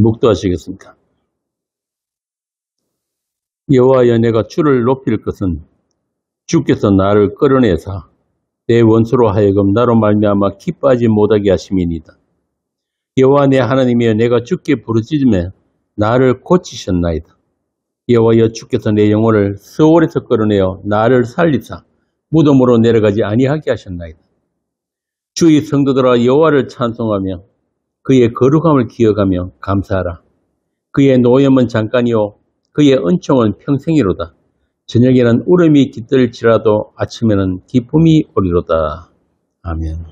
묵도하시겠습니까? 여호와여, 내가 주를 높일 것은 주께서 나를 끌어내사 내 원수로 하여금 나로 말미암아 기뻐하지 못하게 하심이니이다. 여호와 내 하나님이여, 내가 주께 부르짖음에 나를 고치셨나이다. 여호와여, 주께서 내 영혼을 스올에서 끌어내어 나를 살리사 무덤으로 내려가지 아니하게 하셨나이다. 주의 성도들아, 여호와를 찬송하며 그의 거룩함을 기억하며 감사하라. 그의 노염은 잠깐이요 그의 은총은 평생이로다. 저녁에는 울음이 깃들지라도 아침에는 기쁨이 오리로다. 아멘.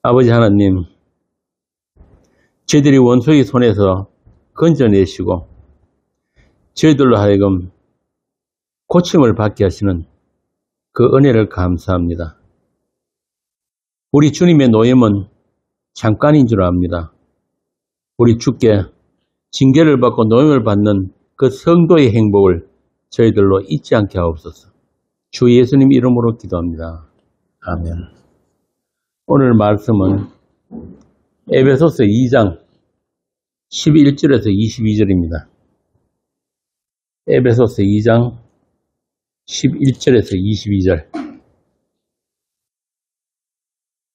아버지 하나님, 저희들이 원수의 손에서 건져내시고 저희들로 하여금 고침을 받게 하시는 그 은혜를 감사합니다. 우리 주님의 노염은 잠깐인 줄 압니다. 우리 주께 징계를 받고 노임을 받는 그 성도의 행복을 저희들로 잊지 않게 하옵소서. 주 예수님 이름으로 기도합니다. 아멘. 오늘 말씀은 에베소서 2장 11절에서 22절입니다. 에베소서 2장 11절에서 22절.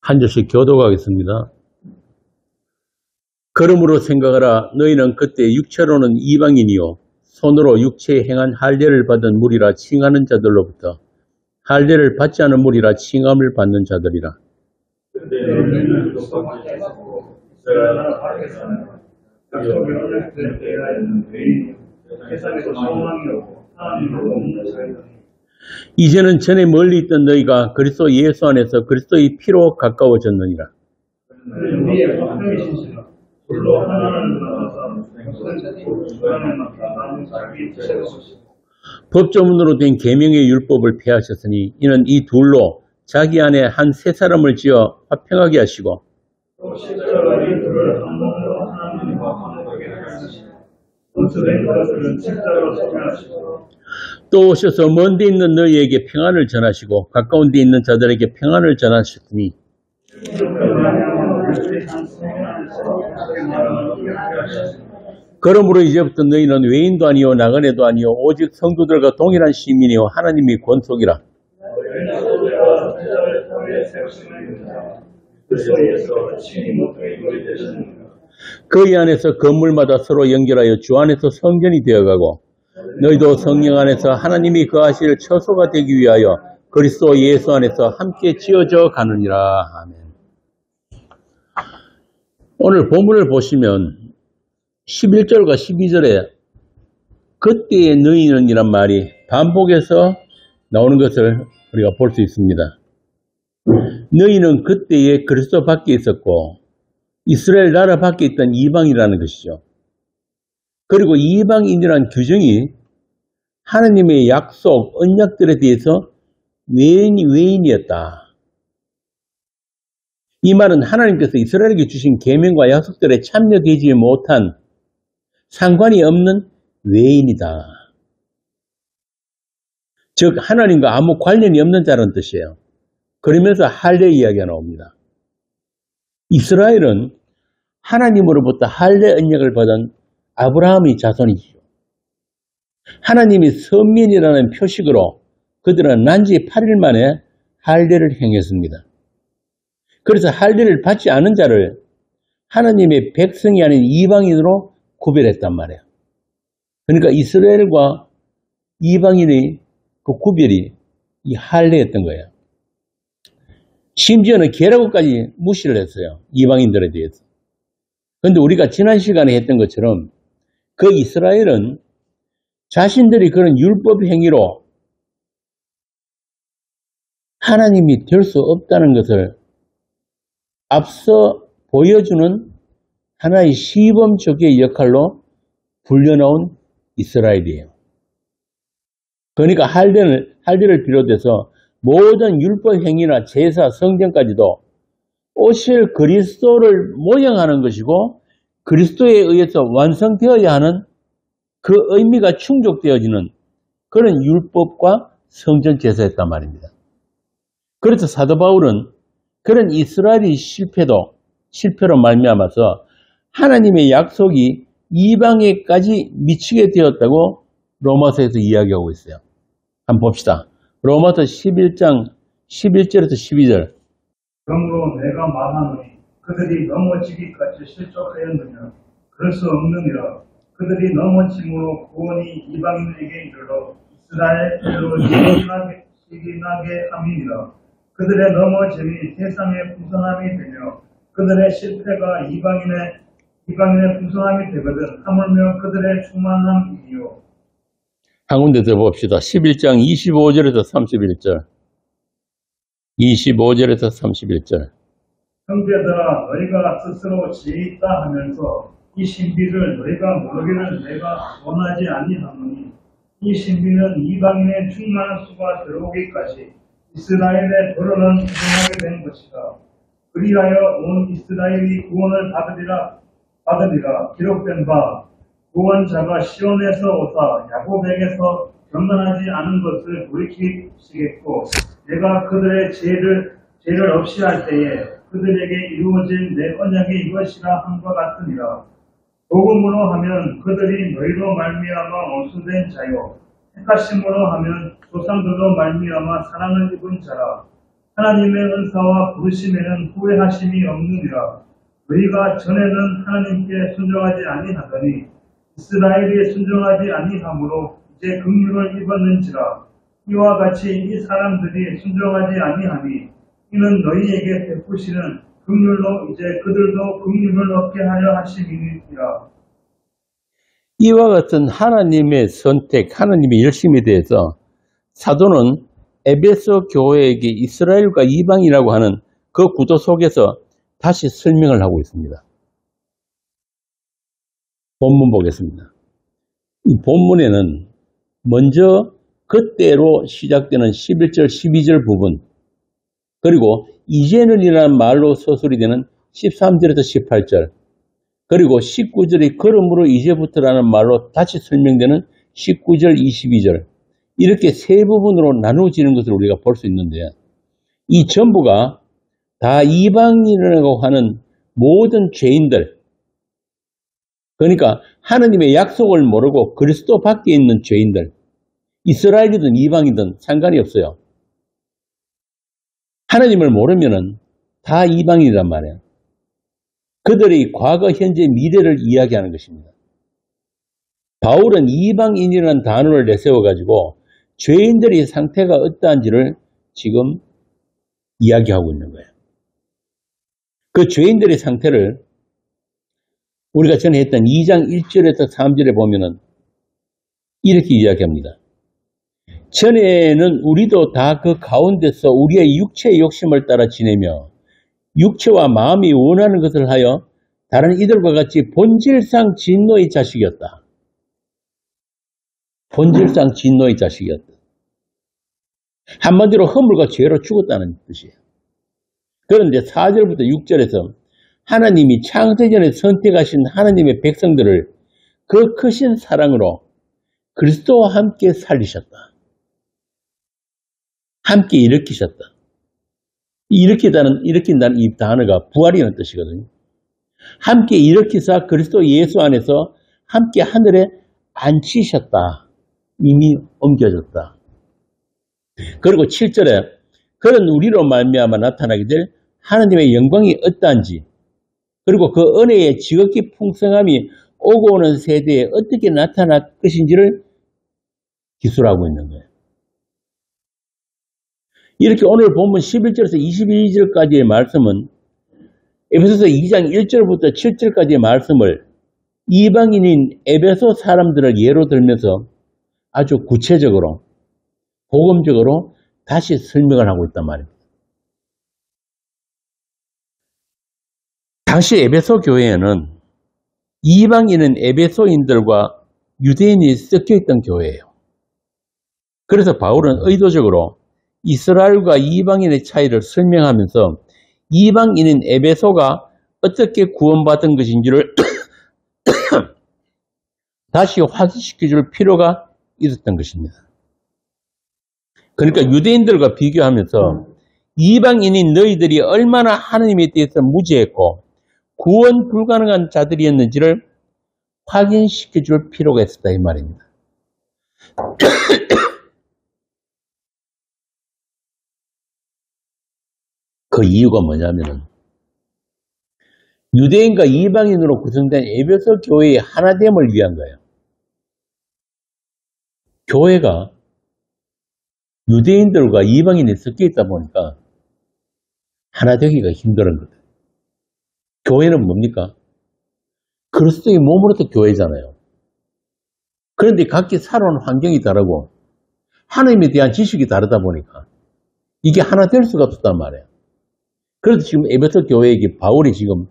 한 절씩 교독하겠습니다. 그러므로 생각하라. 너희는 그때 육체로는 이방인이요 손으로 육체에 행한 할례를 받은 무리라 칭하는 자들로부터 할례를 받지 않은 무리라 칭함을 받는 자들이라. 이제는 전에 멀리 있던 너희가 그리스도 예수 안에서 그리스도의 피로 가까워졌느니라. 법조문으로 된 계명의 율법을 폐하셨으니 이는 이 둘로 자기 안에 한 세 사람을 지어 화평하게 하시고 또 오셔서 먼 데 있는 너희에게 평안을 전하시고 가까운 데 있는 자들에게 평안을 전하셨으니 그러므로 이제부터 너희는 외인도 아니요 나그네도 아니요 오직 성도들과 동일한 시민이요 하나님의 권속이라. 그의 안에서 건물마다 서로 연결하여 주 안에서 성전이 되어가고 너희도 성령 안에서 하나님이 거하실 처소가 되기 위하여 그리스도 예수 안에서 함께 지어져 가느니라. 아멘. 오늘 본문을 보시면 11절과 12절에 그때의 너희는 이란 말이 반복해서 나오는 것을 우리가 볼 수 있습니다. 너희는 그때에 그리스도 밖에 있었고 이스라엘 나라 밖에 있던 이방이라는 것이죠. 그리고 이방인이라는 규정이 하나님의 약속, 언약들에 대해서 외인이었다. 이 말은 하나님께서 이스라엘에게 주신 계명과 약속들에 참여되지 못한 상관이 없는 외인이다. 즉 하나님과 아무 관련이 없는 자라는 뜻이에요. 그러면서 할례 이야기가 나옵니다. 이스라엘은 하나님으로부터 할례 언약을 받은 아브라함의 자손이죠. 하나님이 선민이라는 표식으로 그들은 난지 8일 만에 할례를 행했습니다. 그래서 할례를 받지 않은 자를 하나님의 백성이 아닌 이방인으로 구별했단 말이에요. 그러니까 이스라엘과 이방인의 그 구별이 이 할례였던 거예요. 심지어는 개라고까지 무시를 했어요. 이방인들에 대해서. 그런데 우리가 지난 시간에 했던 것처럼 그 이스라엘은 자신들이 그런 율법 행위로 하나님이 될 수 없다는 것을 앞서 보여주는 하나의 시범적의 역할로 불려놓은 이스라엘이에요. 그러니까 할례를 비롯해서 모든 율법 행위나 제사, 성전까지도 오실 그리스도를 모형하는 것이고 그리스도에 의해서 완성되어야 하는 그 의미가 충족되어지는 그런 율법과 성전 제사였단 말입니다. 그래서 사도 바울은 그런 이스라엘의 실패로 말미암아서 하나님의 약속이 이방에까지 미치게 되었다고 로마서에서 이야기하고 있어요. 한번 봅시다. 로마서 11장 11절에서 12절. 그러므로 내가 말하노니 그들이 넘어지기까지 실족하였느냐? 그럴 수 없느니라. 그들이 넘어짐으로 구원이 이방인에게 이르러 이스라엘로 시기나게 함이니라. 그들의 넘어짐이 세상의 풍성함이 되며 그들의 실패가 이방인의 풍성함이 되거든. 하물며 그들의 충만함이요. 한 군데 더 봅시다. 11장 25절에서 31절. 25절에서 31절. 형제들아 너희가 스스로 지혜 있다 하면서 이 신비를 너희가 모르기를 내가 원하지 아니하노니 이 신비는 이방인의 충만한 수가 들어오기까지 이스라엘의 도로는 부정하게 된 것이다. 그리하여 온 이스라엘이 구원을 받으리라 기록된 바 구원자가 시온에서 오사 야곱에게서 경건하지 않은 것을 돌이키시겠고 내가 그들의 죄를 없이 할 때에 그들에게 이루어진 내 언약이 이것이라 함과 같으니라. 복음으로 하면 그들이 너희로 말미암아 원수된 자요 택하심으로 하면 조상들로 말미암아 사랑을 입은 자라. 하나님의 은사와 부르심에는 후회하심이 없느니라. 너희가 전에는 하나님께 순종하지 아니하더니 이스라엘이 순종하지 아니하므로 이제 긍휼을 입었는지라. 이와 같이 이 사람들이 순종하지 아니하니 이는 너희에게 베푸시는 긍휼로 이제 그들도 긍휼을 얻게 하려 하심이니라. 이와 같은 하나님의 선택, 하나님의 열심에 대해서 사도는 에베소 교회에게 이스라엘과 이방이라고 하는 그 구도 속에서 다시 설명을 하고 있습니다. 본문 보겠습니다. 이 본문에는 먼저 그때로 시작되는 11절, 12절 부분, 그리고 이제는이라는 말로 서술이 되는 13절에서 18절, 그리고 19절이 그러므로 이제부터라는 말로 다시 설명되는 19절, 22절, 이렇게 세 부분으로 나누어지는 것을 우리가 볼 수 있는데, 이 전부가 다 이방인이라고 하는 모든 죄인들, 그러니까 하나님의 약속을 모르고 그리스도 밖에 있는 죄인들, 이스라엘이든 이방이든 상관이 없어요. 하나님을 모르면은 다 이방인이란 말이에요. 그들의 과거, 현재, 미래를 이야기하는 것입니다. 바울은 이방인이라는 단어를 내세워가지고 죄인들의 상태가 어떠한지를 지금 이야기하고 있는 거예요. 그 죄인들의 상태를 우리가 전에 했던 2장 1절에서 3절에 보면은 이렇게 이야기합니다. 전에는 우리도 다 그 가운데서 우리의 육체의 욕심을 따라 지내며 육체와 마음이 원하는 것을 하여 다른 이들과 같이 본질상 진노의 자식이었다. 본질상 진노의 자식이었다. 한마디로 허물과 죄로 죽었다는 뜻이에요. 그런데 4절부터 6절에서 하나님이 창세전에 선택하신 하나님의 백성들을 그 크신 사랑으로 그리스도와 함께 살리셨다. 함께 일으키셨다. 일으킨다는 이 단어가 부활이라는 뜻이거든요. 함께 일으키사 그리스도 예수 안에서 함께 하늘에 앉히셨다. 이미 옮겨졌다. 그리고 7절에 그런 우리로 말미암아 나타나게 될 하나님의 영광이 어떠한지, 그리고 그 은혜의 지극히 풍성함이 오고 오는 세대에 어떻게 나타날 것인지를 기술하고 있는 거예요. 이렇게 오늘 본문 11절에서 22절까지의 말씀은 에베소서 2장 1절부터 7절까지의 말씀을 이방인인 에베소 사람들을 예로 들면서 아주 구체적으로 복음적으로 다시 설명을 하고 있단 말입니다. 당시 에베소 교회에는 이방인은 에베소인들과 유대인이 섞여 있던 교회예요. 그래서 바울은 의도적으로 이스라엘과 이방인의 차이를 설명하면서 이방인인 에베소가 어떻게 구원받은 것인지를 다시 확인시켜줄 필요가 있었던 것입니다. 그러니까 유대인들과 비교하면서 이방인인 너희들이 얼마나 하나님에 대해서 무지했고 구원 불가능한 자들이었는지를 확인시켜 줄 필요가 있었다 이 말입니다. 그 이유가 뭐냐면은 유대인과 이방인으로 구성된 에베소 교회의 하나됨을 위한 거예요. 교회가 유대인들과 이방인이 섞여 있다 보니까 하나 되기가 힘든 거예요. 교회는 뭡니까? 그리스도의 몸으로서 교회잖아요. 그런데 각기 살아온 환경이 다르고 하나님에 대한 지식이 다르다 보니까 이게 하나 될 수가 없단 말이에요. 그래서 지금 에베소 교회에게 바울이 지금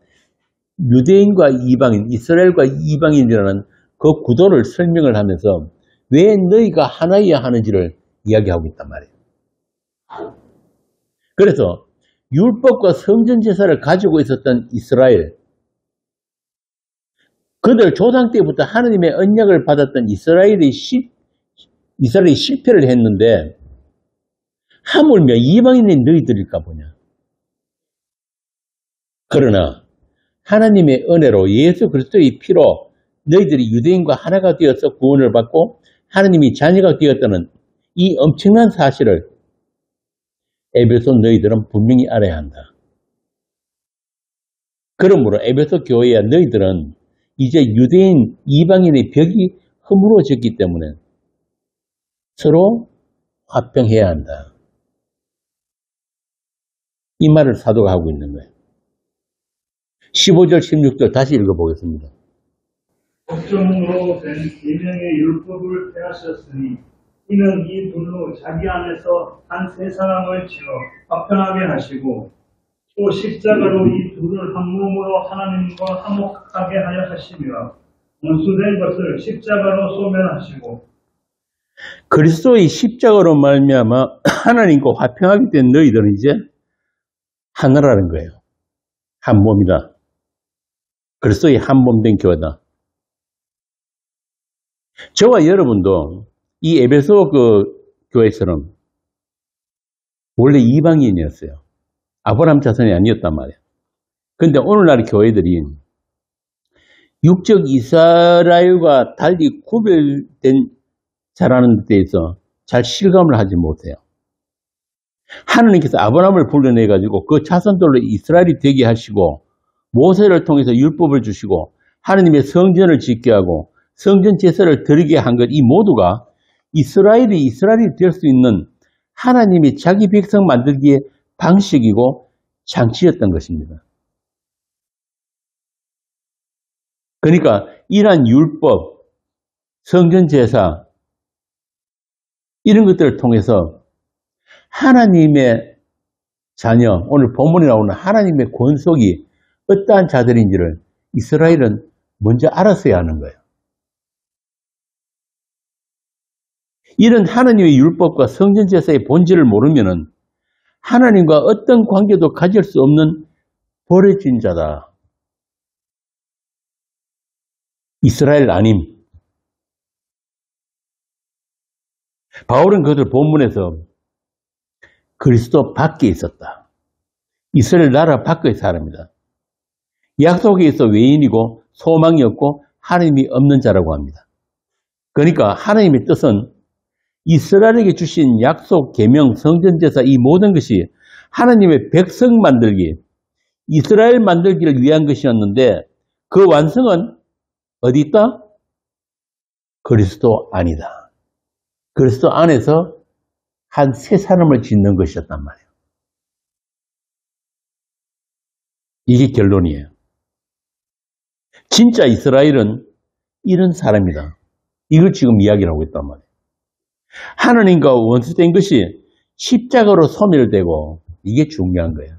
유대인과 이방인, 이스라엘과 이방인이라는 그 구도를 설명을 하면서 왜 너희가 하나여야 하는지를 이야기하고 있단 말이에요. 그래서 율법과 성전 제사를 가지고 있었던 이스라엘, 그들 조상 때부터 하나님의 언약을 받았던 이스라엘이 실패를 했는데 하물며 이방인이 너희들일까 보냐. 그러나 하나님의 은혜로 예수 그리스도의 피로 너희들이 유대인과 하나가 되어서 구원을 받고 하나님이 자녀가 되었다는 이 엄청난 사실을 에베소 너희들은 분명히 알아야 한다. 그러므로 에베소 교회야 너희들은 이제 유대인, 이방인의 벽이 허물어졌기 때문에 서로 화평해야 한다. 이 말을 사도가 하고 있는 거예요. 15절, 16절 다시 읽어보겠습니다. 법정으로 된 계명의 율법을 폐하셨으니 이는 이 둘로 자기 안에서 한 세 사람을 지어 화평하게 하시고 또 십자가로 이 둘을 한 몸으로 하나님과 화목하게 하여 하시며 원수된 것을 십자가로 소멸하시고 그리스도의 십자가로 말미암아 하나님과 화평하게 된 너희들은 이제 하나라는 거예요. 한 몸이다. 그리스도의 한 몸 된 교회다. 저와 여러분도 이 에베소 교회처럼 원래 이방인이었어요. 아브라함 자손이 아니었단 말이에요. 그런데 오늘날 교회들이 육적 이스라엘과 달리 구별된 자라는 데에서 잘 실감을 하지 못해요. 하나님께서 아브라함을 불러내가지고 그 자손들로 이스라엘이 되게 하시고 모세를 통해서 율법을 주시고 하나님의 성전을 짓게 하고 성전 제사를 드리게 한 것 이 모두가 이스라엘이 될 수 있는 하나님이 자기 백성 만들기의 방식이고 장치였던 것입니다. 그러니까 이러한 율법, 성전 제사 이런 것들을 통해서 하나님의 자녀, 오늘 본문에 나오는 하나님의 권속이 어떠한 자들인지를 이스라엘은 먼저 알았어야 하는 거예요. 이런 하나님의 율법과 성전 제사의 본질을 모르면은 하나님과 어떤 관계도 가질 수 없는 버려진 자다. 이스라엘 아님. 바울은 그들 본문에서 그리스도 밖에 있었다. 이스라엘 나라 밖의 사람이다. 약속에 있어 외인이고 소망이 없고 하나님이 없는 자라고 합니다. 그러니까 하나님의 뜻은 이스라엘에게 주신 약속, 계명, 성전제사 이 모든 것이 하나님의 백성 만들기, 이스라엘 만들기를 위한 것이었는데 그 완성은 어디 있다? 그리스도 안이다. 그리스도 안에서 한 세 사람을 짓는 것이었단 말이에요. 이게 결론이에요. 진짜 이스라엘은 이런 사람이다. 이걸 지금 이야기를 하고 있단 말이에요. 하나님과 원수된 것이 십자가로 소멸되고 이게 중요한 거예요.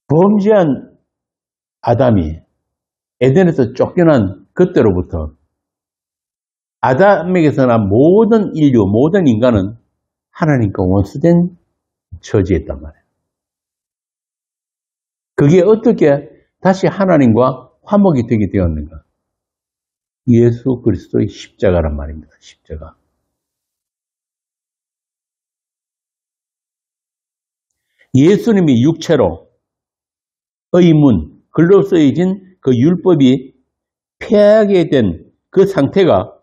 범죄한 아담이 에덴에서 쫓겨난 그때로부터 아담에게서 난 모든 인류, 모든 인간은 하나님과 원수된 처지였단 말이에요. 그게 어떻게 다시 하나님과 화목이 되게 되었는가? 예수 그리스도의 십자가란 말입니다. 십자가. 예수님이 육체로 의문, 글로 쓰여진 그 율법이 폐하게 된 그 상태가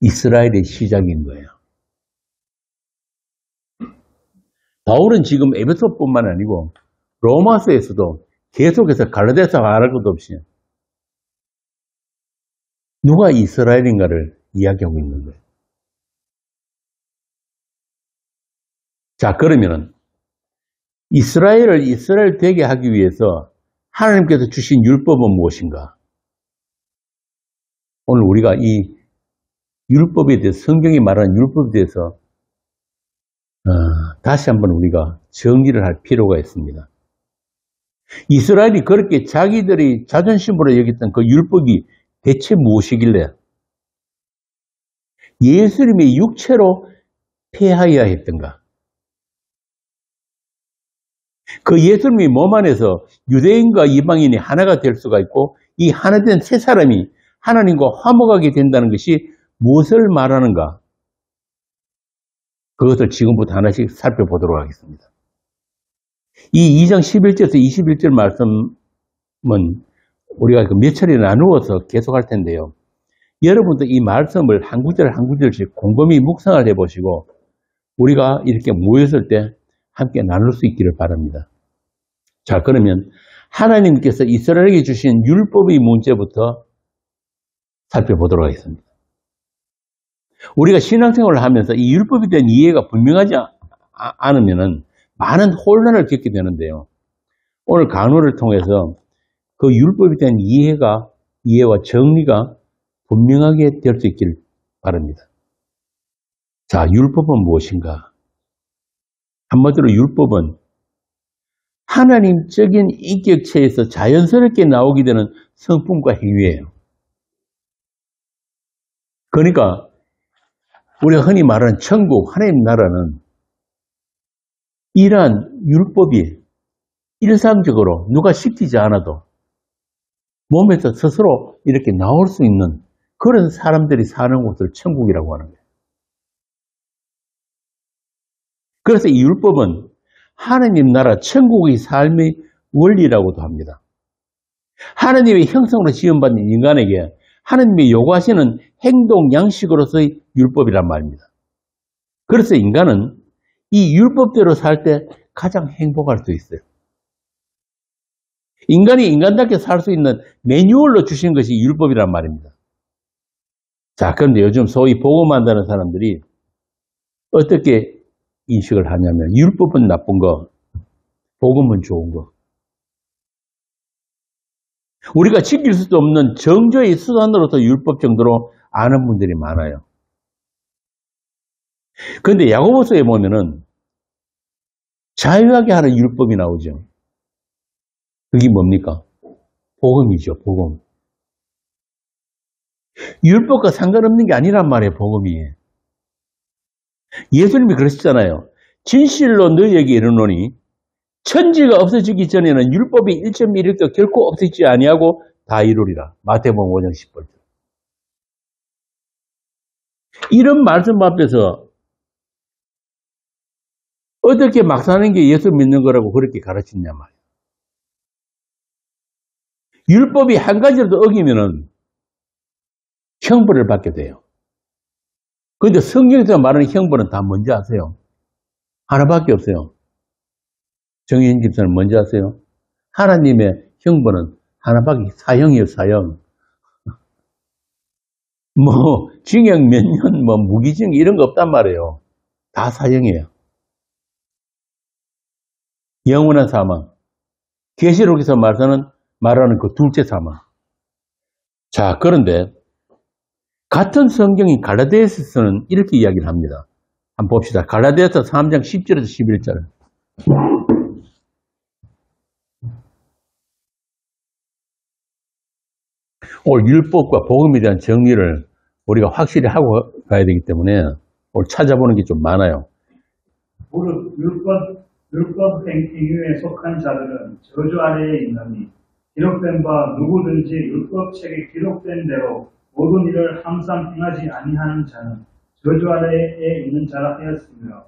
이스라엘의 시작인 거예요. 바울은 지금 에베소뿐만 아니고 로마서에서도 계속해서 갈라디아서 말할 것도 없이 누가 이스라엘인가를 이야기하고 있는 거예요. 자, 그러면은 이스라엘을 이스라엘 되게 하기 위해서 하나님께서 주신 율법은 무엇인가? 오늘 우리가 이 율법에 대해서, 성경이 말하는 율법에 대해서 다시 한번 우리가 정리를 할 필요가 있습니다. 이스라엘이 그렇게 자기들이 자존심으로 여겼던 그 율법이 대체 무엇이길래 예수님의 육체로 폐하여야 했던가? 그 예수님의 몸 안에서 유대인과 이방인이 하나가 될 수가 있고 이 하나 된 세 사람이 하나님과 화목하게 된다는 것이 무엇을 말하는가? 그것을 지금부터 하나씩 살펴보도록 하겠습니다. 이 2장 11절에서 21절 말씀은 우리가 몇 차례 나누어서 계속할 텐데요. 여러분도 이 말씀을 한 구절 한 구절씩 곰곰이 묵상을 해보시고 우리가 이렇게 모였을 때 함께 나눌 수 있기를 바랍니다. 자, 그러면 하나님께서 이스라엘에게 주신 율법의 문제부터 살펴보도록 하겠습니다. 우리가 신앙생활을 하면서 이 율법에 대한 이해가 분명하지 않으면 많은 혼란을 겪게 되는데요. 오늘 강론을 통해서 그 율법에 대한 이해와 정리가 분명하게 될 수 있길 바랍니다. 자, 율법은 무엇인가? 한마디로 율법은 하나님적인 인격체에서 자연스럽게 나오게 되는 성품과 행위예요. 그러니까 우리가 흔히 말하는 천국, 하나님 나라는 이러한 율법이 일상적으로 누가 시키지 않아도 몸에서 스스로 이렇게 나올 수 있는 그런 사람들이 사는 곳을 천국이라고 하는 거예요. 그래서 이 율법은 하나님 나라 천국의 삶의 원리라고도 합니다. 하나님의 형상으로 지음받은 인간에게 하나님이 요구하시는 행동 양식으로서의 율법이란 말입니다. 그래서 인간은 이 율법대로 살 때 가장 행복할 수 있어요. 인간이 인간답게 살 수 있는 매뉴얼로 주신 것이 율법이란 말입니다. 자, 그런데 요즘 소위 복음한다는 사람들이 어떻게 인식을 하냐면 율법은 나쁜 거, 복음은 좋은 거. 우리가 지킬 수도 없는 정죄의 수단으로서 율법 정도로 아는 분들이 많아요. 그런데 야고보서에 보면은 자유하게 하는 율법이 나오죠. 그게 뭡니까? 복음이죠, 복음. 율법과 상관없는 게 아니란 말이에요, 복음이. 예수님이 그러시잖아요. 진실로 너희에게 이르노니 천지가 없어지기 전에는 율법이 1.1획도 결코 없어지지 아니하고 다 이루리라. 마태복음 5장 10절. 이런 말씀 앞에서 어떻게 막 사는 게 예수 믿는 거라고 그렇게 가르치냐 말이에요. 율법이 한 가지라도 어기면은 형벌을 받게 돼요. 그런데 성경에서 말하는 형벌은 다 뭔지 아세요? 하나밖에 없어요. 정혜인 집사는 뭔지 아세요? 하나님의 형벌은 하나밖에, 사형이에요, 사형. 뭐 징역 몇 년, 뭐 무기징역 이런 거 없단 말이에요. 다 사형이에요. 영원한 사망. 계시록에서 말하는 그 둘째 사망. 자, 그런데 같은 성경인 갈라디아서는 이렇게 이야기를 합니다. 한번 봅시다. 갈라디아서 3장 10절에서 11절. 오늘 율법과 복음에 대한 정리를 우리가 확실히 하고 가야 되기 때문에 오늘 찾아보는 게 좀 많아요. 무릇 율법 행위에 속한 자들은 저주 아래에 있나니 기록된 바 누구든지 율법책에 기록된 대로 모든 일을 항상 행하지 아니하는 자는 저주 아래에 있는 자라 하였으며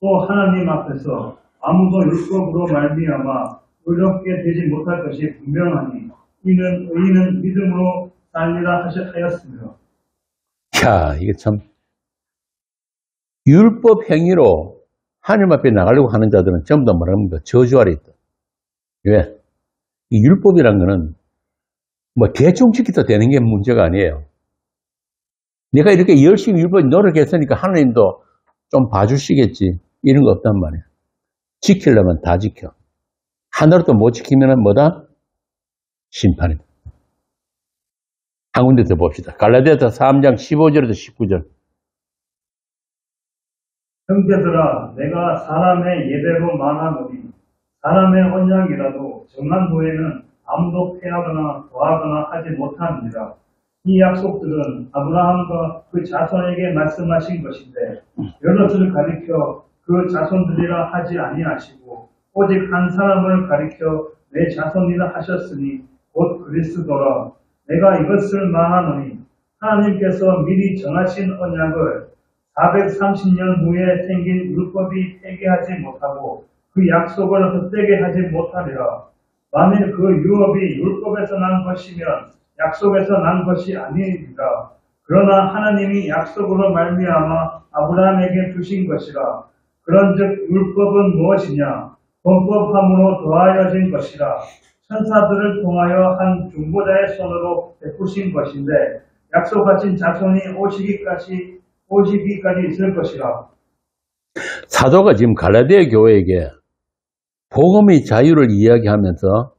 또 하나님 앞에서 아무도 율법으로 말미암아 의롭게 되지 못할 것이 분명하니 이는 의인은 믿음으로 살리라 하였으며. 자, 이게 참 율법 행위로 하나님 앞에 나가려고 하는 자들은 전부 다 뭐랍니까? 저주 아래 있다. 왜? 이 율법이란 거는 뭐 대충 지켜도 되는 게 문제가 아니에요. 내가 이렇게 열심히 율법 노력했으니까 하나님도 좀 봐주시겠지. 이런 거 없단 말이야. 지키려면 다 지켜. 하나라도 못 지키면 뭐다? 심판이다. 한 군데 더 봅시다. 갈라디아서 3장 15절에서 19절. 형제들아, 내가 사람의 예배로 말하노니 사람의 언약이라도 정한 후에는 아무도 폐하거나 더하거나 하지 못합니다. 이 약속들은 아브라함과 그 자손에게 말씀하신 것인데 여럿을 가리켜 그 자손들이라 하지 아니하시고 오직 한 사람을 가리켜 내 자손이라 하셨으니 곧 그리스도라. 내가 이것을 말하노니 하나님께서 미리 정하신 언약을 430년 후에 생긴 율법이 폐기하지 못하고 그 약속을 헛되게 하지 못하리라. 만일 그 유업이 율법에서 난 것이면 약속에서 난 것이 아니니라. 그러나 하나님이 약속으로 말미암아 아브라함에게 주신 것이라. 그런즉 율법은 무엇이냐? 범법함으로 더하여진 것이라. 천사들을 통하여 한 중보자의 손으로 베푸신 것인데 약속하신 자손이 오시기까지 있을 것이라. 사도가 지금 갈라디아 교회에게 복음의 자유를 이야기하면서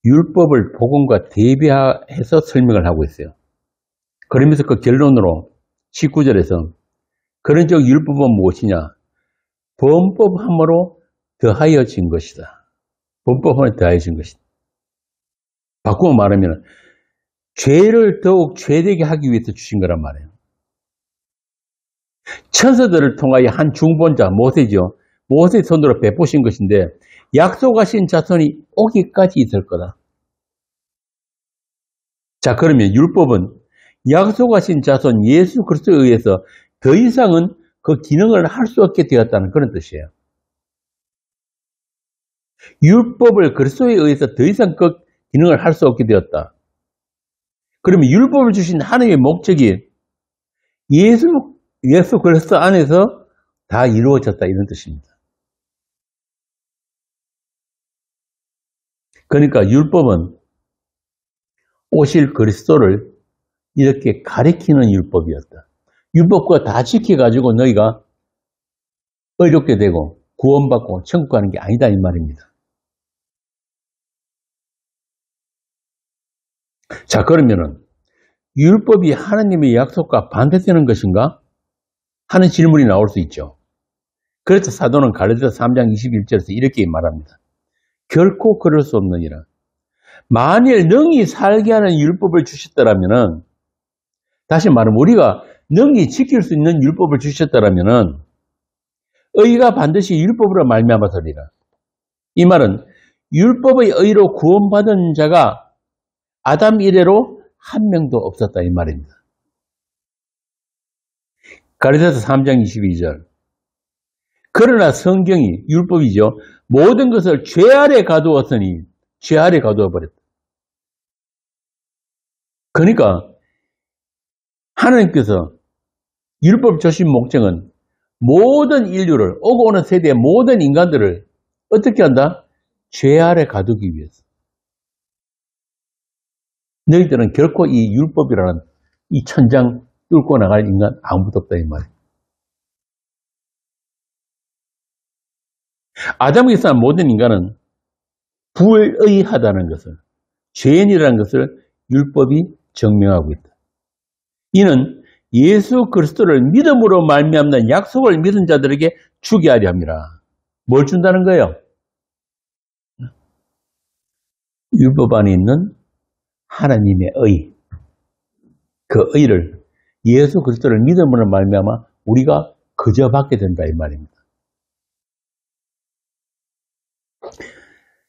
율법을 복음과 대비해서 설명을 하고 있어요. 그러면서 그 결론으로 19절에서 그런즉 율법은 무엇이냐? 범법함으로 더하여진 것이다. 범법함으로 더하여진 것이다. 바꾸어 말하면 죄를 더욱 죄되게 하기 위해서 주신 거란 말이에요. 천사들을 통하여 한 중보자 모세죠. 모세의 손으로 베푸신 것인데 약속하신 자손이 오기까지 있을 거다. 자, 그러면 율법은 약속하신 자손 예수 그리스도에 의해서 더 이상은 그 기능을 할 수 없게 되었다는 그런 뜻이에요. 율법을 그리스도에 의해서 더 이상 그 기능을 할 수 없게 되었다. 그러면 율법을 주신 하나님의 목적이 예수 그리스도 안에서 다 이루어졌다 이런 뜻입니다. 그러니까 율법은 오실 그리스도를 이렇게 가리키는 율법이었다. 율법과 다 지켜가지고 너희가 의롭게 되고 구원받고 천국 가는 게 아니다 이 말입니다. 자, 그러면은 율법이 하나님의 약속과 반대되는 것인가? 하는 질문이 나올 수 있죠. 그래서 사도는 갈라디아서 3장 21절에서 이렇게 말합니다. 결코 그럴 수 없느니라. 만일 능히 살게 하는 율법을 주셨더라면은, 다시 말하면 우리가 능히 지킬 수 있는 율법을 주셨더라면은 의가 반드시 율법으로 말미암아서리라. 이 말은 율법의 의로 구원받은 자가 아담 이래로 한 명도 없었다 이 말입니다. 갈라디아서 3장 22절. 그러나 성경이 율법이죠. 모든 것을 죄 아래 가두었으니 죄 아래 가두어 버렸다. 그러니까 하나님께서 율법 주신 목적은 모든 인류를 오고 오는 세대의 모든 인간들을 어떻게 한다? 죄 아래 가두기 위해서. 너희들은 결코 이 율법이라는 이 천장 뚫고 나갈 인간 아무도 없다 이 말이에요. 아담에서 난 모든 인간은 불의하다는 것을, 죄인이라는 것을 율법이 증명하고 있다. 이는 예수 그리스도를 믿음으로 말미암는 약속을 믿은 자들에게 주게 하려 함이라. 뭘 준다는 거예요? 율법 안에 있는 하나님의 의, 그 의를 예수 그리스도를 믿음으로 말미암아 우리가 그저 받게 된다 이 말입니다.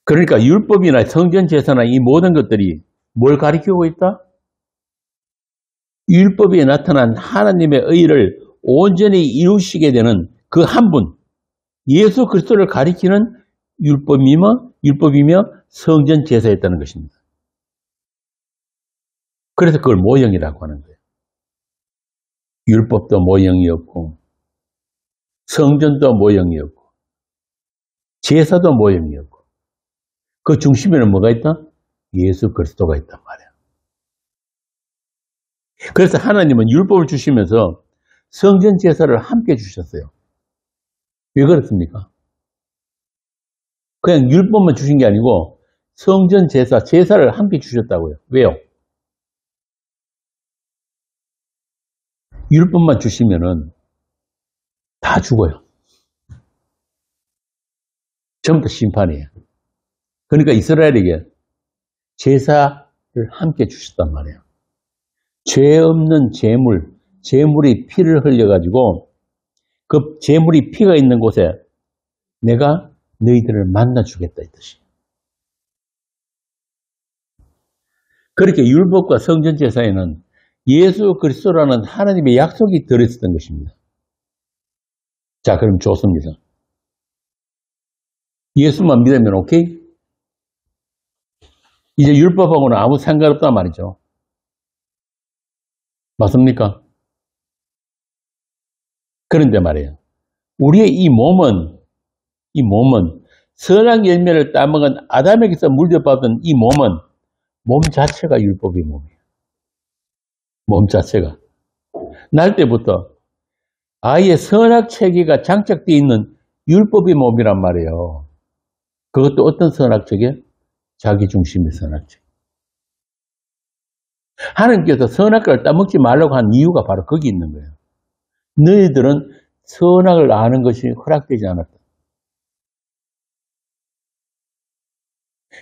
그러니까 율법이나 성전 제사나 이 모든 것들이 뭘 가리키고 있다? 율법에 나타난 하나님의 의를 온전히 이루시게 되는 그 한 분, 예수 그리스도를 가리키는 율법이며 율법이며 성전 제사였다는 것입니다. 그래서 그걸 모형이라고 하는 거예요. 율법도 모형이었고 성전도 모형이었고 제사도 모형이었고 그 중심에는 뭐가 있다? 예수 그리스도가 있단 말이야. 그래서 하나님은 율법을 주시면서 성전 제사를 함께 주셨어요. 왜 그렇습니까? 그냥 율법만 주신 게 아니고 성전 제사, 제사를 함께 주셨다고요. 왜요? 율법만 주시면은 다 죽어요. 전부 다 심판이에요. 그러니까 이스라엘에게 제사를 함께 주셨단 말이에요. 죄 없는 제물, 제물이 피를 흘려가지고 그 제물이 피가 있는 곳에 내가 너희들을 만나주겠다 이 뜻이에요. 그렇게 율법과 성전 제사에는 예수 그리스도라는 하나님의 약속이 들어있었던 것입니다. 자, 그럼 좋습니다. 예수만 믿으면 오케이? 이제 율법하고는 아무 상관없단 말이죠. 맞습니까? 그런데 말이에요. 우리의 이 몸은 선악 열매를 따먹은 아담에게서 물려받은 이 몸은 몸 자체가 율법의 몸이에요. 몸 자체가. 날 때부터 아예 선악 체계가 장착되어 있는 율법의 몸이란 말이에요. 그것도 어떤 선악 체계? 자기중심의 선악 체계. 하나님께서 선악을 따먹지 말라고 한 이유가 바로 거기 있는 거예요. 너희들은 선악을 아는 것이 허락되지 않았다.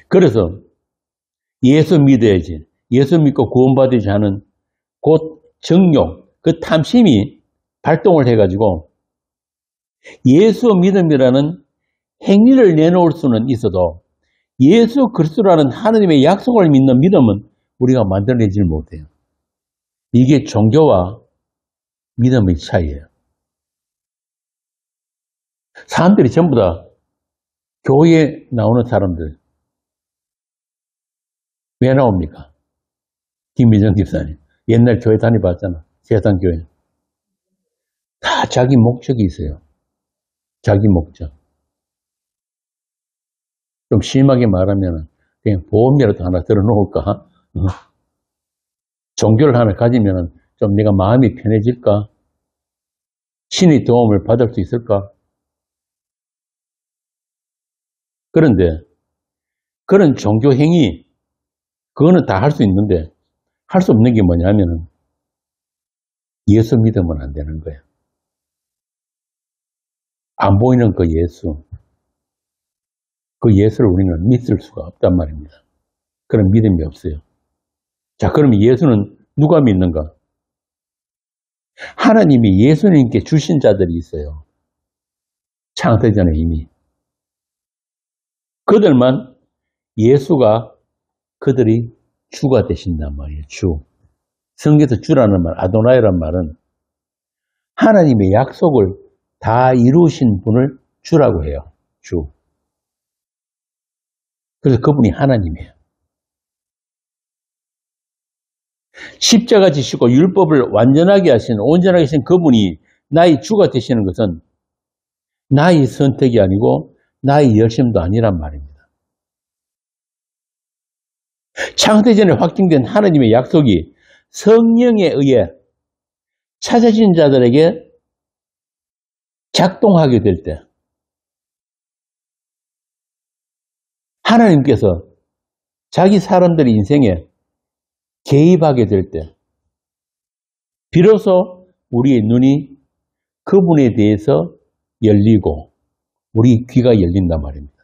그래서 예수 믿어야지. 예수 믿고 구원받지 않은 곧 정욕, 그 탐심이 발동을 해가지고 예수 믿음이라는 행위를 내놓을 수는 있어도 예수 그리스도라는 하나님의 약속을 믿는 믿음은 우리가 만들어내질 못해요. 이게 종교와 믿음의 차이예요. 사람들이 전부 다 교회에 나오는 사람들 왜 나옵니까? 김민정 집사님 옛날 교회 다녀봤잖아. 세상교회. 다 자기 목적이 있어요. 자기 목적. 좀 심하게 말하면 그냥 보험이라도 하나 들어놓을까? 종교를 하나 가지면 좀 내가 마음이 편해질까? 신의 도움을 받을 수 있을까? 그런데 그런 종교 행위 그거는 다 할 수 있는데 할 수 없는 게 뭐냐면은 예수 믿으면 안 되는 거예요. 안 보이는 그 예수. 그 예수를 우리는 믿을 수가 없단 말입니다. 그런 믿음이 없어요. 자, 그러면 예수는 누가 믿는가? 하나님이 예수님께 주신 자들이 있어요. 창세 전에 이미. 그들만 예수가 그들이 주가 되신단 말이에요. 주. 성경에서 주라는 말, 아도나이란 말은 하나님의 약속을 다 이루신 분을 주라고 해요. 주. 그래서 그분이 하나님이에요. 십자가 지시고 율법을 완전하게 하신, 온전하게 하신 그분이 나의 주가 되시는 것은 나의 선택이 아니고 나의 열심도 아니란 말입니다. 창세전에 확증된 하나님의 약속이 성령에 의해 찾아진 자들에게 작동하게 될 때 하나님께서 자기 사람들의 인생에 개입하게 될 때 비로소 우리의 눈이 그분에 대해서 열리고 우리 귀가 열린단 말입니다.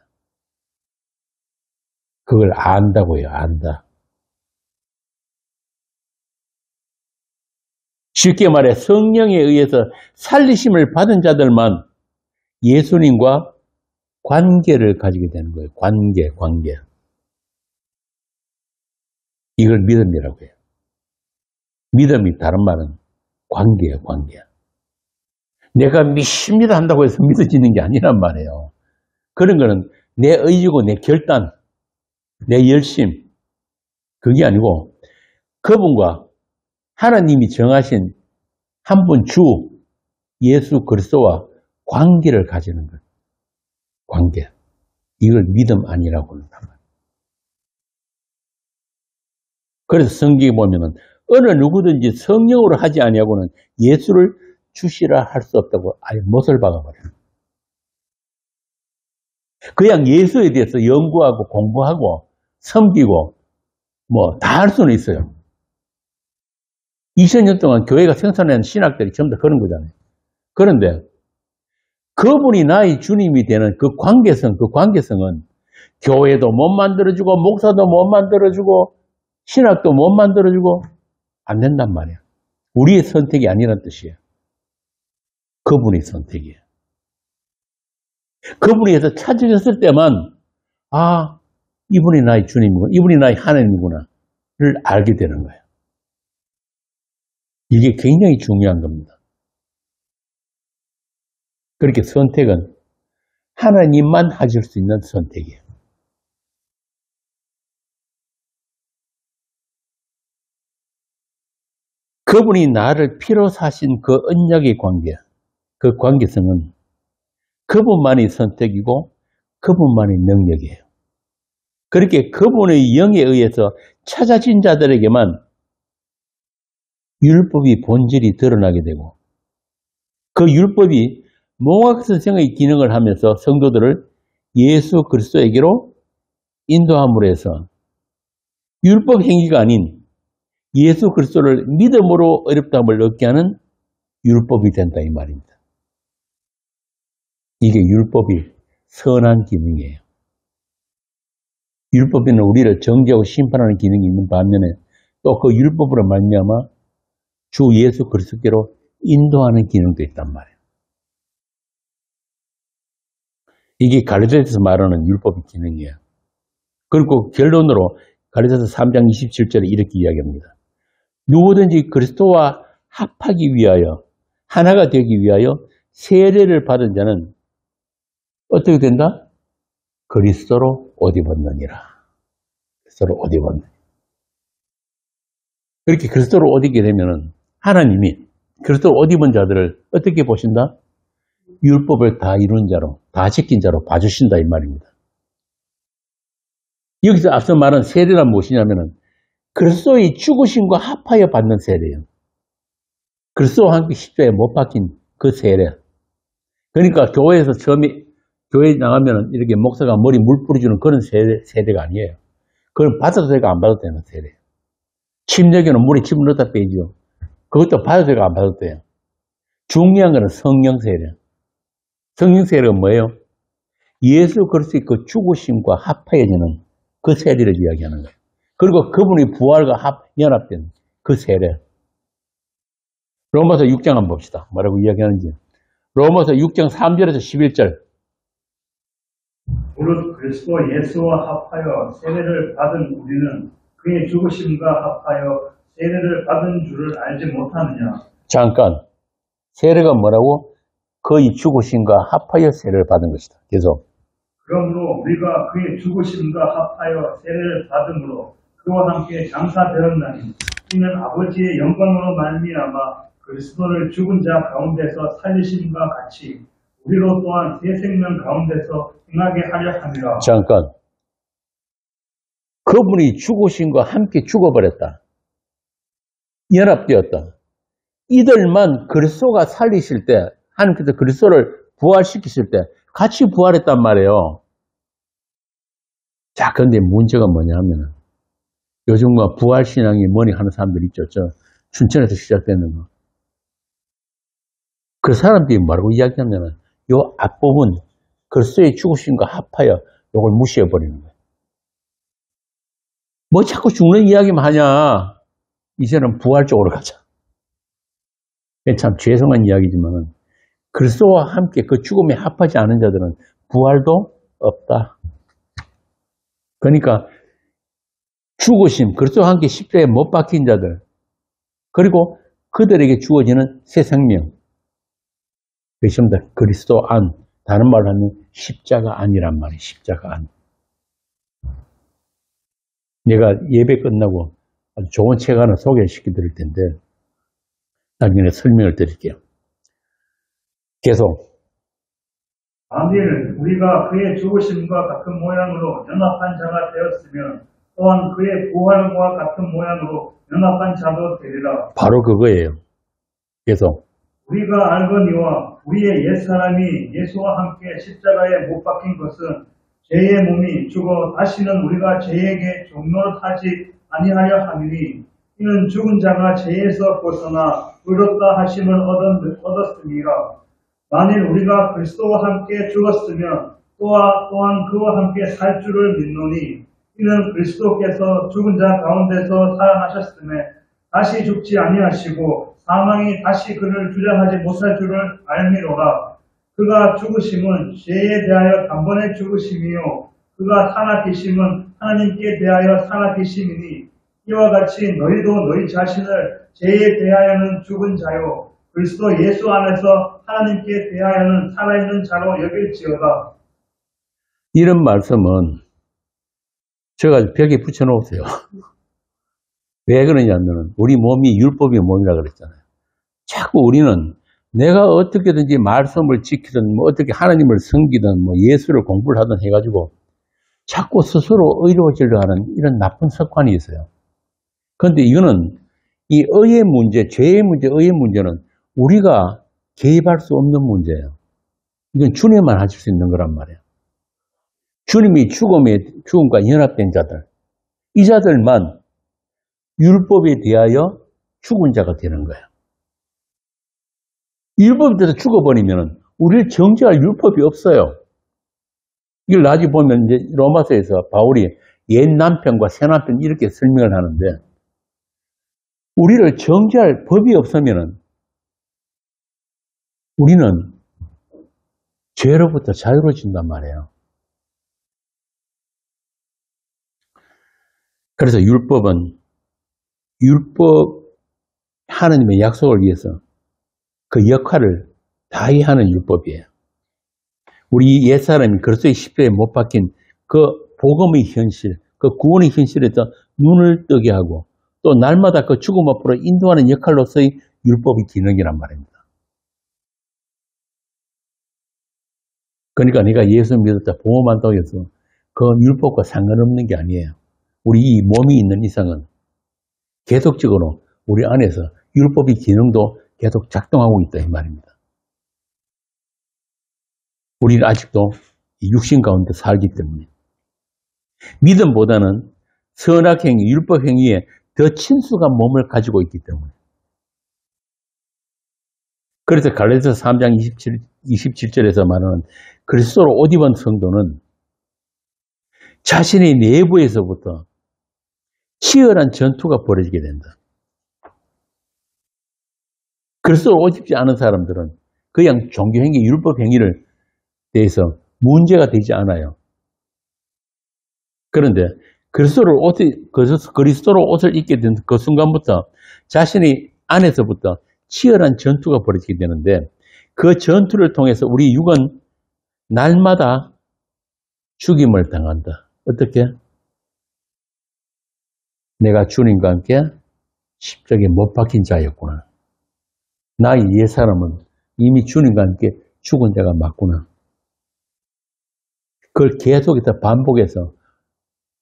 그걸 안다고 해요. 안다. 쉽게 말해 성령에 의해서 살리심을 받은 자들만 예수님과 관계를 가지게 되는 거예요. 관계. 이걸 믿음이라고 해요. 믿음이 다른 말은 관계예요. 관계. 내가 믿습니다 한다고 해서 믿어지는 게 아니란 말이에요. 그런 거는 내 의지고 내 결단, 내 열심, 그게 아니고 그분과 하나님이 정하신 한 분 주 예수 그리스도와 관계를 가지는 것. 관계. 이걸 믿음 아니라고 한단 말이에요. 그래서 성경에 보면은 어느 누구든지 성령으로 하지 아니하고는 예수를 주시라 할 수 없다고 아예 못을 박아버려요. 그냥 예수에 대해서 연구하고 공부하고 섬기고 뭐 다 할 수는 있어요. 2000년 동안 교회가 생산한 신학들이 전부 다 그런 거잖아요. 그런데 그분이 나의 주님이 되는 그 관계성은 교회도 못 만들어주고 목사도 못 만들어주고 신학도 못 만들어주고 안 된단 말이에요. 우리의 선택이 아니란 뜻이에요. 그분의 선택이에요. 그분에서 찾으셨을 때만 아, 이분이 나의 주님이구나, 이분이 나의 하나님이구나를 알게 되는 거예요. 이게 굉장히 중요한 겁니다. 그렇게 선택은 하나님만 하실 수 있는 선택이에요. 그분이 나를 피로 사신 그 언약의 관계, 그 관계성은 그분만의 선택이고 그분만의 능력이에요. 그렇게 그분의 영에 의해서 찾아진 자들에게만 율법이 본질이 드러나게 되고 그 율법이 몽학선생의 기능을 하면서 성도들을 예수 그리스도에게로 인도함으로 해서 율법 행위가 아닌 예수 그리스도를 믿음으로 어렵다함을 얻게 하는 율법이 된다 이 말입니다. 이게 율법이 선한 기능이에요. 율법에는 우리를 정죄하고 심판하는 기능이 있는 반면에 또 그 율법으로 말미암아 주 예수 그리스도께로 인도하는 기능도 있단 말이에요. 이게 갈라디아서 말하는 율법의 기능이에요. 그리고 결론으로 갈라디아서 3장 27절에 이렇게 이야기합니다. 누구든지 그리스도와 합하기 위하여 하나가 되기 위하여 세례를 받은 자는 어떻게 된다? 그리스도로 옷 입었느니라. 그리스도로 옷 입었느니라. 그렇게 그리스도로 옷 입게 되면은 하나님이 그리스도로 옷 입은 자들을 어떻게 보신다? 율법을 다 이룬 자로, 다 지킨 자로 봐주신다 이 말입니다. 여기서 앞서 말한 세례란 무엇이냐면은 그리스도의 죽으심과 합하여 받는 세례예요. 그리스도와 함께 십자가에 못 박힌 그 세례. 그러니까 교회에서 처음에 교회 나가면은 이렇게 목사가 머리 물 뿌려주는 그런 세례가 아니에요. 그건 받아도 되고 안 받아도 되는 세례예요. 침례교는 물에 침을 넣다 빼죠. 그것도 받아도 되고 안 받아도 돼요. 중요한 것은 성령 세례. 성령 세례가 뭐예요? 예수 그리스도의 그 죽으심과 합하여지는 그 세례를 이야기하는 거예요. 그리고 그분의 부활과 연합된 그 세례. 로마서 6장 한번 봅시다. 뭐라고 이야기하는지. 로마서 6장 3절에서 11절. 무릇 그리스도 예수와 합하여 세례를 받은 우리는 그의 죽으심과 합하여 세례를 받은 줄을 알지 못하느냐. 잠깐. 세례가 뭐라고? 그의 죽으심과 합하여 세례를 받은 것이다. 계속. 그러므로 우리가 그의 죽으심과 합하여 세례를 받음으로 그와 함께 장사되었나니 이는 아버지의 영광으로 말미암아 그리스도를 죽은 자 가운데서 살리심과 같이 우리로 또한 새 생명 가운데서 행하게 하려 함이라. 잠깐. 그분이 죽으심과 함께 죽어버렸다. 연합되었다. 이들만 그리스도가 살리실 때, 하나님께서 그리스도를 부활시키실 때 같이 부활했단 말이에요. 자, 그런데 문제가 뭐냐 하면은 요즘 뭐 부활신앙이 뭐니 하는 사람들 있죠. 저 춘천에서 시작되는 거. 그 사람들이 뭐라고 이야기하면은 요 앞부분 그리스도의 죽으심과 합하여 요걸 무시해버리는 거예요. 뭐 자꾸 죽는 이야기만 하냐. 이제는 부활 쪽으로 가자. 참 죄송한 이야기지만은 그리스도와 함께 그 죽음에 합하지 않은 자들은 부활도 없다. 그러니까 죽으심, 그리스도와 함께 십자가에 못 박힌 자들, 그리고 그들에게 주어지는 새 생명, 그것입니다. 그리스도 안, 다른 말로 하면 십자가 아니란 말이에요. 십자가 안. 내가 예배 끝나고 아주 좋은 책 하나 소개시켜 드릴 텐데 나중에 설명을 드릴게요. 계속. 만일 우리가 그의 죽으심과 같은 모양으로 연합한 자가 되었으면 또한 그의 부활과 같은 모양으로 연합한 자도 되리라. 바로 그거예요. 계속. 우리가 알거니와 우리의 옛사람이 예수와 함께 십자가에 못 박힌 것은 죄의 몸이 죽어 다시는 우리가 죄에게 종노릇하지 아니하려 함이니 이는 죽은 자가 죄에서 벗어나 의롭다 하심을 얻었음이라. 만일 우리가 그리스도와 함께 죽었으면 또한 그와 함께 살 줄을 믿노니 이는 그리스도께서 죽은 자 가운데서 살아나셨음에 다시 죽지 아니하시고 사망이 다시 그를 주장하지 못할 줄을 알미로라. 그가 죽으심은 죄에 대하여 단번에 죽으심이요 그가 살아계심은 하나님께 대하여 살아계심이니 이와 같이 너희도 너희 자신을 죄에 대하여는 죽은 자요 그리스도 예수 안에서 하나님께 대하여는 살아있는 자로 여길지어다. 이런 말씀은 제가 벽에 붙여놓으세요. 왜 그러냐면 우리 몸이 율법의 몸이라 그랬잖아요. 자꾸 우리는 내가 어떻게든지 말씀을 지키든 뭐 어떻게 하나님을 섬기든 뭐 예수를 공부를 하든 해가지고 자꾸 스스로 의로워지려 하는 이런 나쁜 습관이 있어요. 그런데 이거는 이 의의 문제, 죄의 문제, 의의 문제는 우리가 개입할 수 없는 문제예요. 이건 주님만 하실 수 있는 거란 말이에요. 주님이 죽음과 연합된 자들, 이 자들만 율법에 대하여 죽은 자가 되는 거예요. 율법에 대해서 죽어버리면 우리를 정죄할 율법이 없어요. 이걸 나중에 보면 이제 로마서에서 바울이 옛 남편과 새 남편 이렇게 설명을 하는데 우리를 정죄할 법이 없으면 우리는 죄로부터 자유로워진단 말이에요. 그래서 율법은 하나님의 약속을 위해서 그 역할을 다해야 하는 율법이에요. 우리 옛사람이 그리스도의 십자가에 못 박힌 그 복음의 현실, 그 구원의 현실에서 눈을 뜨게 하고 또 날마다 그 죽음 앞으로 인도하는 역할로서의 율법의 기능이란 말입니다. 그러니까 내가 예수 믿었다, 복음한다고 해서 그 율법과 상관없는 게 아니에요. 우리 이 몸이 있는 이상은 계속적으로 우리 안에서 율법의 기능도 계속 작동하고 있다 이 말입니다. 우리는 아직도 육신 가운데 살기 때문에 믿음보다는 선악행위, 율법행위에 더 친숙한 몸을 가지고 있기 때문에 그래서 갈라디아서 3장 27절에서 말하는 그리스도로 옷 입은 성도는 자신의 내부에서부터 치열한 전투가 벌어지게 된다. 그리스도로 옷 입지 않은 사람들은 그냥 종교행위, 율법행위를 대해서 문제가 되지 않아요. 그런데 그리스도로 옷을 입게 된 그 순간부터 자신의 안에서부터 치열한 전투가 벌어지게 되는데 그 전투를 통해서 우리 육은 날마다 죽임을 당한다. 어떻게? 내가 주님과 함께 십자가에 못 박힌 자였구나. 나의 옛사람은 이미 주님과 함께 죽은 자가 맞구나. 그걸 계속해서 반복해서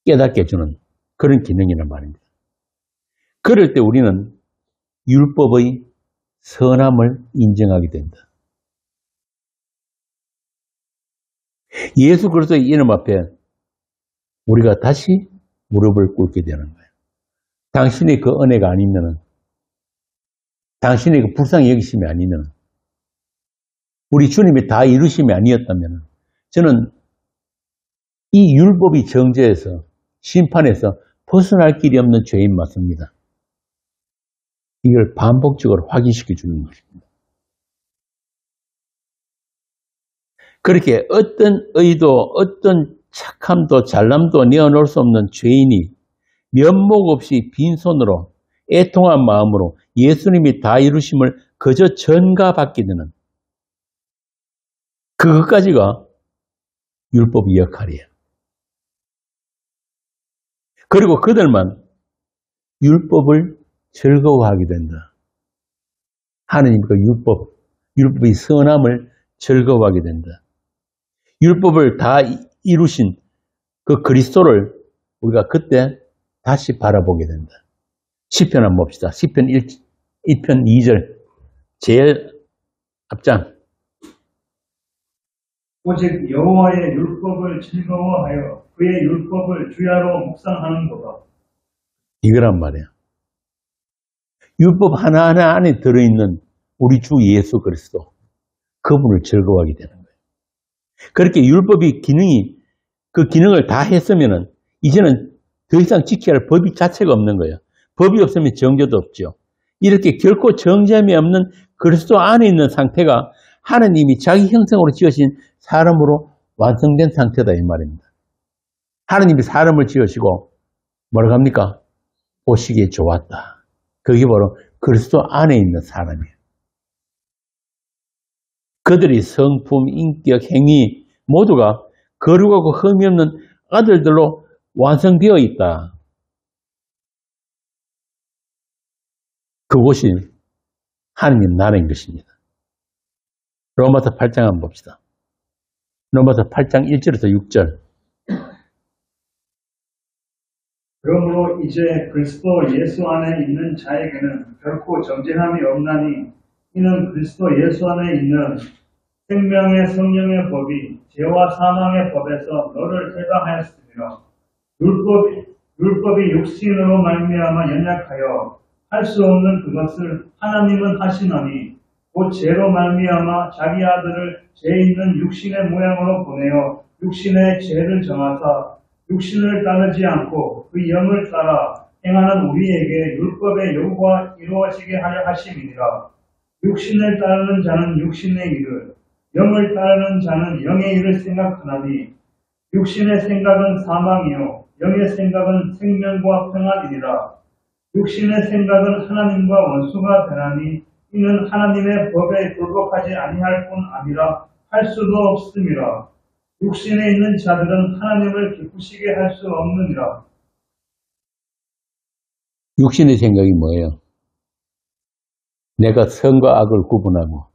깨닫게 해주는 그런 기능이란 말입니다. 그럴 때 우리는 율법의 선함을 인정하게 된다. 예수 그리스도의 이름 앞에 우리가 다시 무릎을 꿇게 되는 거예요. 당신의 그 은혜가 아니면은, 당신의 그 불쌍히 여기심이 아니면, 우리 주님이 다 이루심이 아니었다면, 저는 이 율법이 정죄에서, 심판에서 벗어날 길이 없는 죄인 맞습니다. 이걸 반복적으로 확인시켜 주는 것입니다. 그렇게 어떤 의도, 어떤 착함도 잘남도 내어놓을 수 없는 죄인이 면목 없이 빈손으로 애통한 마음으로 예수님이 다 이루심을 그저 전가받게 되는 그것까지가 율법의 역할이에요. 그리고 그들만 율법을 즐거워하게 된다. 하느님 그 율법의 선함을 즐거워하게 된다. 율법을 다 이루신 그 그리스도를 우리가 그때 다시 바라보게 된다. 시편 한번 봅시다. 시편 1편 2절 제일 앞장. 오직 여호와의 율법을 즐거워하여 그의 율법을 주야로 묵상하는도다. 이거란 말이에요. 율법 하나하나 안에 들어있는 우리 주 예수 그리스도 그분을 즐거워하게 되는 거예요. 그렇게 율법의 그 기능을 다 했으면은 이제는 더 이상 지켜야 할 법이 자체가 없는 거예요. 법이 없으면 정죄도 없죠. 이렇게 결코 정죄함이 없는 그리스도 안에 있는 상태가 하나님이 자기 형상으로 지으신 사람으로 완성된 상태다 이 말입니다. 하나님이 사람을 지으시고 뭐라고 합니까? 보시기에 좋았다. 그게 바로 그리스도 안에 있는 사람이에요. 그들이 성품, 인격, 행위 모두가 거룩하고 흠이 없는 아들들로 완성되어 있다. 그곳이 하느님 나라인 것입니다. 로마서 8장 한번 봅시다. 로마서 8장 1절에서 6절. 그러므로 이제 그리스도 예수 안에 있는 자에게는 결코 정죄함이 없나니 이는 그리스도 예수 안에 있는 생명의 성령의 법이 죄와 사망의 법에서 너를 제거하였습니다. 율법이 육신으로 말미암아 연약하여 할 수 없는 그것을 하나님은 하시나니 곧 죄로 말미암아 자기 아들을 죄 있는 육신의 모양으로 보내어 육신의 죄를 정하사 육신을 따르지 않고 그 영을 따라 행하는 우리에게 율법의 요구가 이루어지게 하려 하심이니라. 육신을 따르는 자는 육신의 일을, 영을 따르는 자는 영의 일을 생각하나니 육신의 생각은 사망이요 영의 생각은 생명과 평안이니라. 육신의 생각은 하나님과 원수가 되나니 이는 하나님의 법에 굴복하지 아니할 뿐 아니라 할 수도 없음이라. 육신에 있는 자들은 하나님을 기쁘시게 할 수 없느니라. 육신의 생각이 뭐예요? 내가 선과 악을 구분하고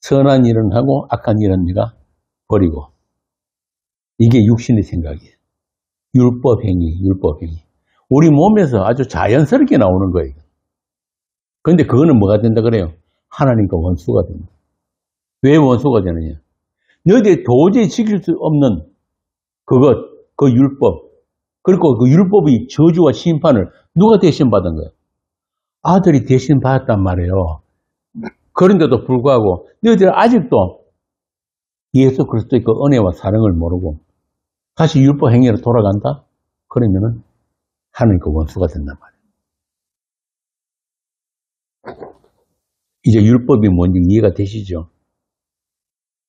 선한 일은 하고 악한 일은 내가 버리고 이게 육신의 생각이에요. 율법 행위. 우리 몸에서 아주 자연스럽게 나오는 거예요. 그런데 그거는 뭐가 된다 그래요? 하나님과 원수가 된다. 왜 원수가 되느냐? 너희들이 도저히 지킬 수 없는 그 율법, 그리고 그 율법의 저주와 심판을 누가 대신 받은 거예요? 아들이 대신 받았단 말이에요. 그런데도 불구하고 너희들 아직도 예수 그리스도의 그 은혜와 사랑을 모르고 다시 율법 행위로 돌아간다? 그러면은 하나님과 원수가 된단 말이에요. 이제 율법이 뭔지 이해가 되시죠?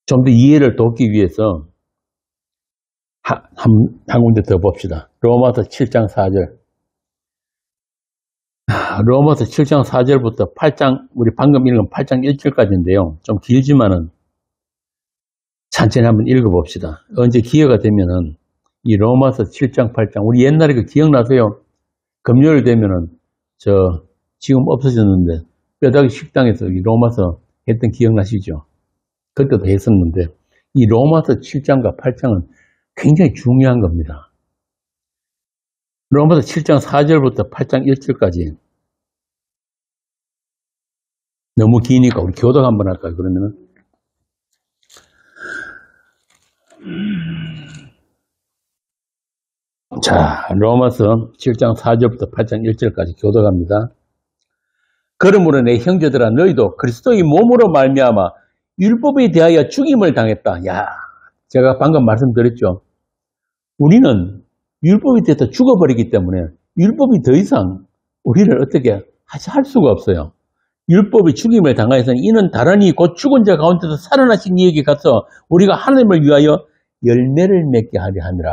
좀 더 이해를 돕기 위해서 한 군데 더 봅시다. 로마서 7장 4절. 로마서 7장 4절부터 8장, 우리 방금 읽은 8장 1절까지인데요. 좀 길지만은 천천히 한번 읽어봅시다. 언제 기회가 되면은 이 로마서 7장, 8장, 우리 옛날에 그 기억나세요? 금요일 되면은 지금 없어졌는데 뼈다귀 식당에서 이 로마서 했던 기억나시죠? 그때도 했었는데 이 로마서 7장과 8장은 굉장히 중요한 겁니다. 로마서 7장 4절부터 8장 1절까지 너무 기니까 우리 교독 한번 할까요? 그러면은 자, 로마서 7장 4절부터 8장 1절까지 교독합니다. 그러므로 내 형제들아 너희도 그리스도의 몸으로 말미암아 율법에 대하여 죽임을 당했다. 야, 제가 방금 말씀드렸죠. 우리는 율법에 대해서 죽어버리기 때문에 율법이 더 이상 우리를 어떻게 할 수가 없어요. 율법이 죽임을 당하여서는 이는 다르니 곧 죽은 자 가운데서 살아나신 이에게 가서 우리가 하나님을 위하여 열매를 맺게 하려 함이라.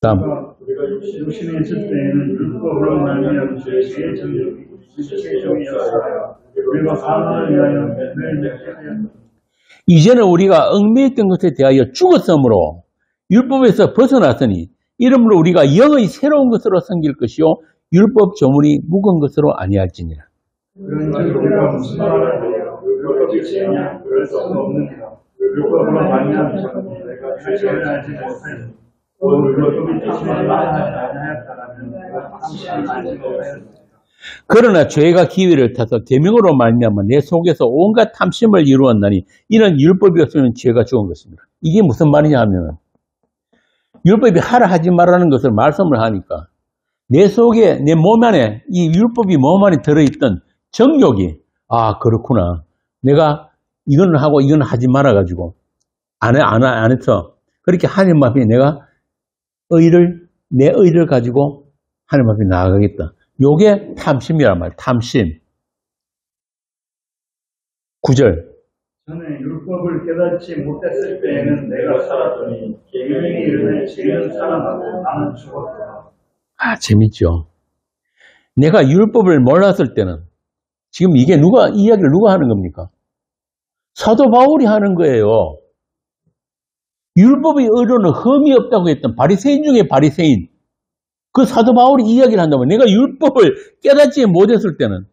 다음. 우리가 육신에 있을 때에는 율법으로 말미암아 죄의 정욕이 육체의 정이었어요. 우리가 하나님을 위하여 열매를 맺게 하였다. 이제는 우리가 얽매였던 것에 대하여 죽었으므로 율법에서 벗어났으니 이러므로 우리가 영의 새로운 것으로 섬길 것이요 율법 조문이 묵은 것으로 아니할지니라. 그런즉 우리가 무슨 말을 하여 율법이 죄냐? 그럴 수 없느니라. 율법으로 말미암아 내가 죄를 알지 못하여 또 율법이 죄를 알지 아니하였다라면 내가 당신을 알지 못하였다. 그러나 죄가 기회를 타서 계명으로 말미암아 내 속에서 온갖 탐심을 이루었나니 이는 율법이 없으면 죄가 죽은 것입니다. 이게 무슨 말이냐 하면 율법이 하라 하지 말라는 것을 말씀을 하니까 내 속에 내 몸 안에 이 율법이 몸 안에 들어있던 정욕이 아 그렇구나 내가 이건 하고 이건 하지 말아가지고 안 해서 그렇게 하나님 앞에 내가 내 의를 가지고 하나님 앞에 나아가겠다. 요게 탐심이란 말이에요. 탐심. 9절. 전에 율법을 깨닫지 못했을 때에는 내가 살았더니 계명이 이르되 죄는 살아나고 나는 죽었다. 아 재밌죠. 내가 율법을 몰랐을 때는 지금 이게 이야기를 누가 하는 겁니까? 사도 바울이 하는 거예요. 율법의 의로는 흠이 없다고 했던 바리새인 중에 바리새인. 그 사도 바울이 이야기를 한다면 내가 율법을 깨닫지 못했을 때는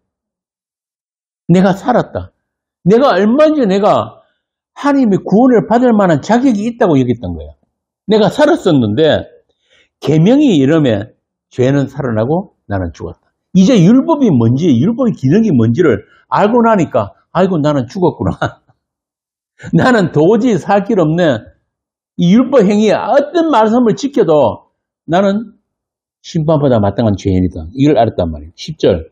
내가 살았다. 내가 얼마든지 내가 하나님의 구원을 받을 만한 자격이 있다고 얘기했던 거예요. 내가 살았었는데 계명이 이러면 죄는 살아나고 나는 죽었다. 이제 율법이 뭔지, 율법의 기능이 뭔지를 알고 나니까 아이고 나는 죽었구나. 나는 도저히 살 길 없네. 이 율법 행위에 어떤 말씀을 지켜도 나는 심판보다 마땅한 죄인이다. 이걸 알았단 말이에요. 10절.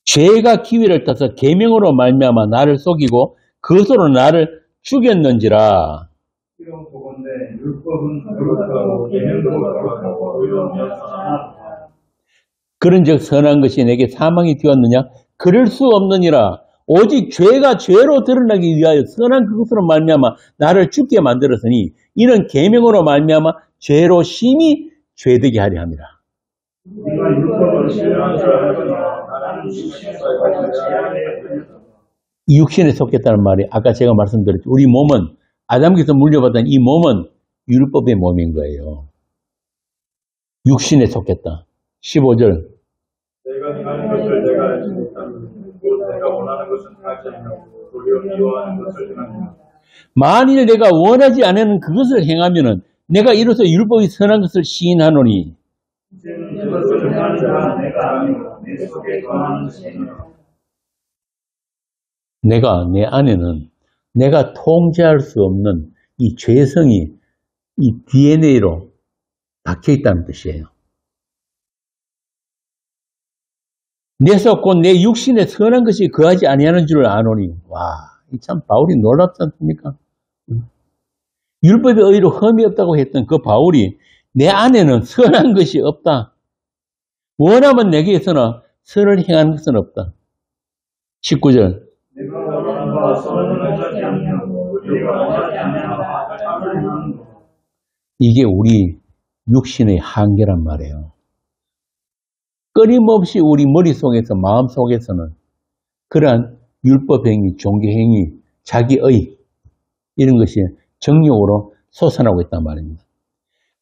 죄가 기회를 타서 계명으로 말미암아 나를 속이고 그것으로 나를 죽였는지라. 이런 보건대 율법은 거룩하고 계명도 거룩하고 의로우며 선하다. 그런즉 선한 것이 내게 사망이 되었느냐? 그럴 수 없느니라. 오직 죄가 죄로 드러나기 위하여 선한 그것으로 말미암아 나를 죽게 만들었으니 이는 계명으로 말미암아 죄로 심히 죄되게 하려 함이라. 우리가 율법을 신뢰한 줄 알거니와 나는 육신에 속하여 죄 안에 걸렸다. 이 육신에 속했다는 말이 아까 제가 말씀드렸죠. 우리 몸은 아담께서 물려받은 이 몸은 율법의 몸인 거예요. 육신에 속했다. 15절. 내가 행하는 것을 내가 알지 못하니 곧 내가 원하는 것은 하지 아니하고 도리어 미워하는 것을 행하느니라. 만일 내가 원하지 않는 그것을 행하면은 내가 이로써 율법이 선한 것을 시인하노니 이제는 그것을 행하는 자가 내가 아니고 내 속에 거하는 죄니라. 내 안에는 내가 통제할 수 없는 이 죄성이 이 DNA로 박혀 있다는 뜻이에요. 내 속 곧 내 육신에 선한 것이 거하지 아니하는 줄 아노니. 와, 이 참 바울이 놀랍지 않습니까? 율법의 의로 흠이 없다고 했던 그 바울이 내 안에는 선한 것이 없다. 원하면 내게서는 선을 행하는 것은 없다. 19절. 내가 원하는 바 선을 하지 아니하고 내가 원하지 아니하는 바 악을 행하는 것. 이게 우리 육신의 한계란 말이에요. 끊임없이 우리 머릿속에서 마음속에서는 그러한 율법행위, 종교행위, 자기의 이런 것이 정욕으로 솟아나고 있단 말입니다.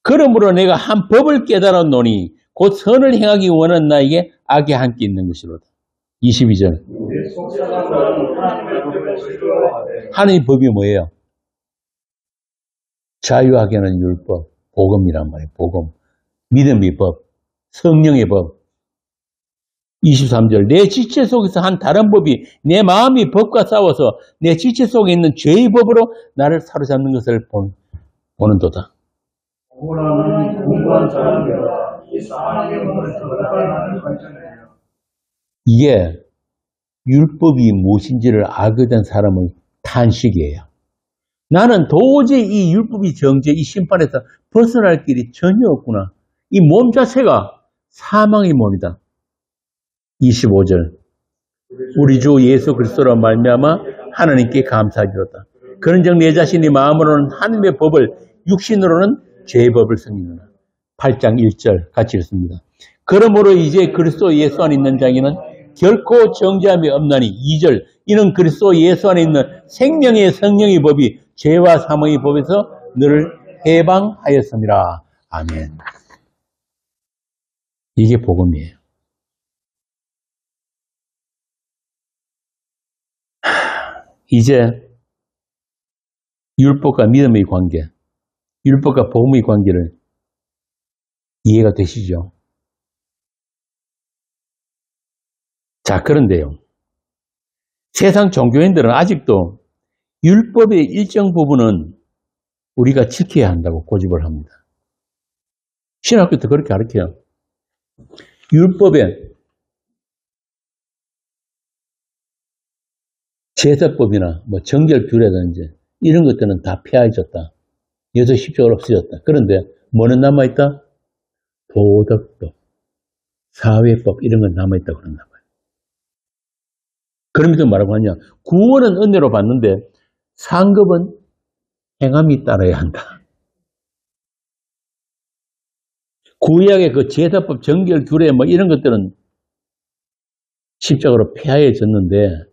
그러므로 내가 한 법을 깨달았노니 곧 선을 행하기 원하는 나에게 악이 함께 있는 것이로다. 22절. 내 속사람은 하나님의 법을 즐거워하되 하나님의 법이 뭐예요? 자유하게 하는 율법, 복음이란 말이에요. 복음. 믿음의 법, 성령의 법. 23절. 내 지체 속에서 한 다른 법이 내 마음이 법과 싸워서 내 지체 속에 있는 죄의 법으로 나를 사로잡는 것을 보는도다. 오라는 공부한 사람이라 이 사망의 몸을 들어가는 관점이에요. 이게 율법이 무엇인지를 알게 된 사람의 탄식이에요. 나는 도저히 이 율법이 정죄, 이 심판에서 벗어날 길이 전혀 없구나. 이 몸 자체가 사망의 몸이다. 25절. 우리 주 예수 그리스도로 말미암아 하나님께 감사하리로다. 그런즉 내 자신이 마음으로는 하나님의 법을 육신으로는 죄의 법을 섬기느라. 8장 1절 같이 읽습니다. 그러므로 이제 그리스도 예수 안에 있는 자에게는 결코 정죄함이 없나니 2절 이는 그리스도 예수 안에 있는 생명의 성령의 법이 죄와 사망의 법에서 너를 해방하였습니다. 아멘. 이게 복음이에요. 이제 율법과 믿음의 관계, 율법과 복음의 관계를 이해가 되시죠? 자, 그런데요. 세상 종교인들은 아직도 율법의 일정 부분은 우리가 지켜야 한다고 고집을 합니다. 신학교도 그렇게 가르쳐요. 율법에 제사법이나 뭐 정결규례라든지 이런 것들은 다 폐하해졌다. 여섯 십조가 없어졌다. 그런데 뭐는 남아있다? 도덕법, 사회법 이런 건 남아있다고 그런다 봐요. 그러면서 뭐라고 하냐? 구원은 은혜로 받는데 상급은 행함이 따라야 한다. 구약의 그 제사법, 정결규례 뭐 이런 것들은 십자가로 폐하해졌는데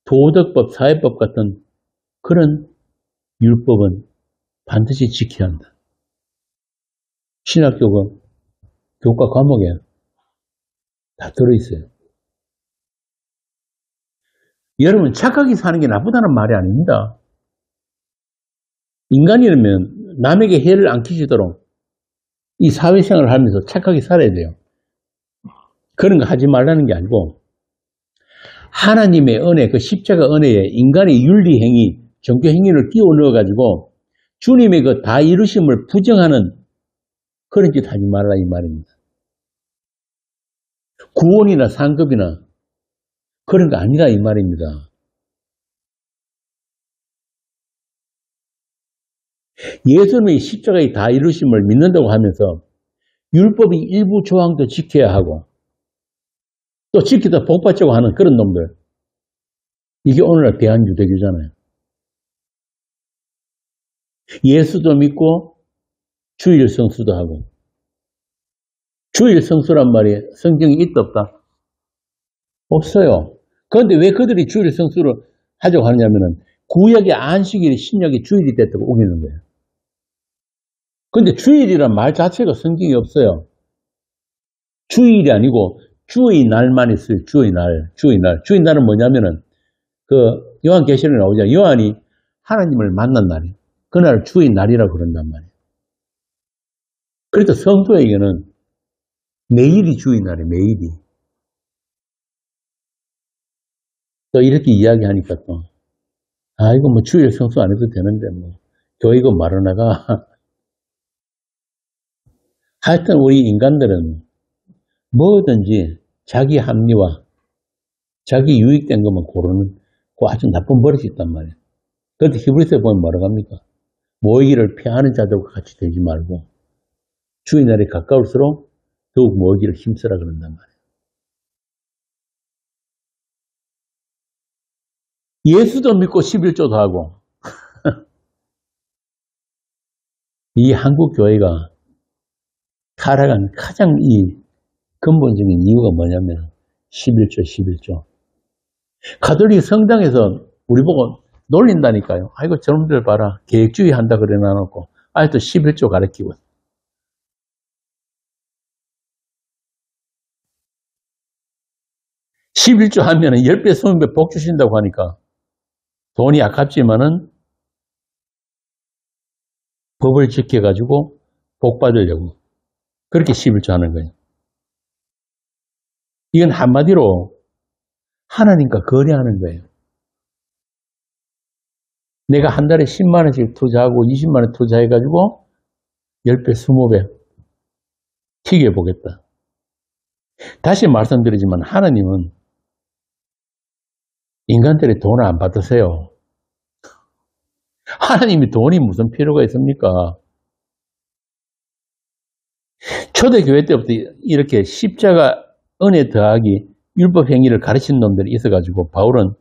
도덕법, 사회법 같은 그런 율법은 반드시 지켜야 한다. 신학교가 교과 과목에 다 들어있어요. 여러분 착하게 사는 게 나쁘다는 말이 아닙니다. 인간이라면 남에게 해를 안 끼치도록 이 사회생활을 하면서 착하게 살아야 돼요. 그런 거 하지 말라는 게 아니고 하나님의 은혜, 그 십자가 은혜에 인간의 윤리행위, 종교행위를 끼워 넣어가지고 주님의 그 다 이루심을 부정하는 그런 짓 하지 말라 이 말입니다. 구원이나 상급이나 그런 거 아니라 이 말입니다. 예수님의 십자가의 다 이루심을 믿는다고 하면서 율법의 일부 조항도 지켜야 하고 또 지키다 복받자고 하는 그런 놈들. 이게 오늘날 대한유대교잖아요. 예수도 믿고 주일 성수도 하고. 주일 성수란 말이 성경에 있다 없다? 없어요. 그런데 왜 그들이 주일 성수를 하자고 하느냐면은 구약의 안식일이 신약의 주일이 됐다고 우기는 거예요. 그런데 주일이란 말 자체가 성경에 없어요. 주일이 아니고 주의 날만 있어요. 주의 날. 주의 날은 뭐냐면은 그 요한계시록에 나오잖아요. 요한이 하나님을 만난 날이에요. 그날 주의 날이라고 그런단 말이에요. 그래서 성도에게는 매일이 주의 날이에요. 매일이. 또 이렇게 이야기하니까 또 이거 뭐 주일 성수 안 해도 되는데 뭐 교회가 말하나가 하여튼 우리 인간들은 뭐든지 자기 합리화, 자기 유익된 것만 고르는 그 아주 나쁜 버릇이 있단 말이에요. 그런데 히브리서에 보면 뭐라고 합니까? 모이기를 피하는 자들과 같이 되지 말고 주의 날에 가까울수록 더욱 모이기를 힘쓰라 그런단 말이에요. 예수도 믿고 11조도 하고 이 한국 교회가 타락한 가장 이 근본적인 이유가 뭐냐면 11조. 가톨릭 성당에서 우리 보고 놀린다니까요. 아이고 저놈들 봐라. 계획주의 한다 그래 놔놓고 아직도 11조 가르치고. 11조 하면은 10배, 20배 복 주신다고 하니까 돈이 아깝지만은 법을 지켜가지고 복 받으려고 그렇게 11조 하는 거예요. 이건 한마디로 하나님과 거래하는 거예요. 내가 한 달에 10만 원씩 투자하고 20만 원 투자해가지고 10배, 20배 튀겨보겠다. 다시 말씀드리지만 하나님은 인간들의 돈을 안 받으세요. 하나님이 돈이 무슨 필요가 있습니까? 초대교회 때부터 이렇게 십자가 은혜 더하기 율법 행위를 가르친 놈들이 있어가지고 바울은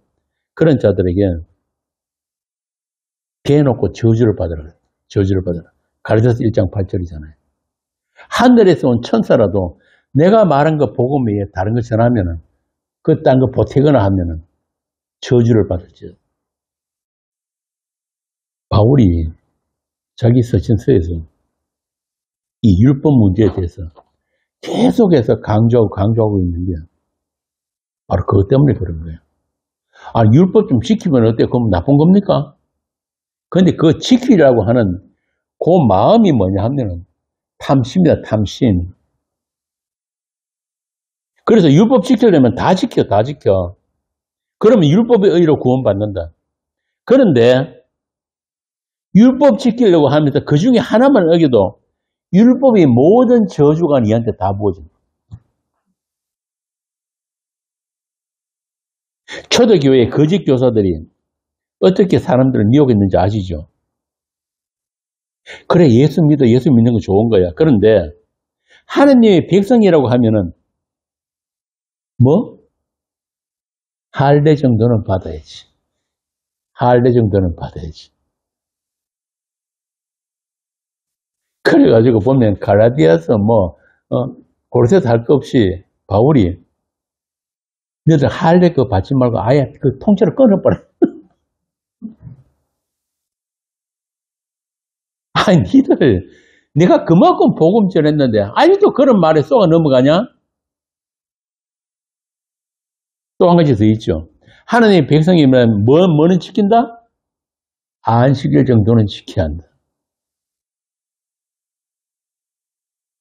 그런 자들에게 개놓고 저주를 받으라. 가르쳐서 1장 8절이잖아요. 하늘에서 온 천사라도 내가 말한 거 복음 외에 다른 거 전하면은, 그 딴 거 보태거나 하면은 저주를 받을지어다. 바울이 자기 서신서에서 이 율법 문제에 대해서 계속해서 강조하고 있는 게 바로 그것 때문에 그런 거예요. 아, 율법 좀 지키면 어때? 그럼 나쁜 겁니까? 근데 그거 지키려고 하는 그 마음이 뭐냐 하면은 탐심이다, 탐심. 그래서 율법 지키려면 다 지켜, 다 지켜. 그러면 율법의 의로 구원받는다. 그런데 율법 지키려고 하면서 그 중에 하나만 어겨도 율법의 모든 저주가 니한테 다 부어진다. 초대교회의 거짓 교사들이 어떻게 사람들을 미혹했는지 아시죠? 그래, 예수 믿는 거 좋은 거야. 그런데 하느님의 백성이라고 하면은 뭐? 할례 정도는 받아야지. 할례 정도는 받아야지. 그래가지고 보면 갈라디아서 고린도서 할 거 없이 바울이 너희들 할례 그거 받지 말고 아예 그 통째로 끊어버려. 아니, 니들 내가 그만큼 복음 전했는데 아직도 그런 말에 쏘아 넘어가냐? 또 한 가지 더 있죠. 하나님의 백성이면 뭐는 지킨다? 안식일 정도는 지켜야 한다.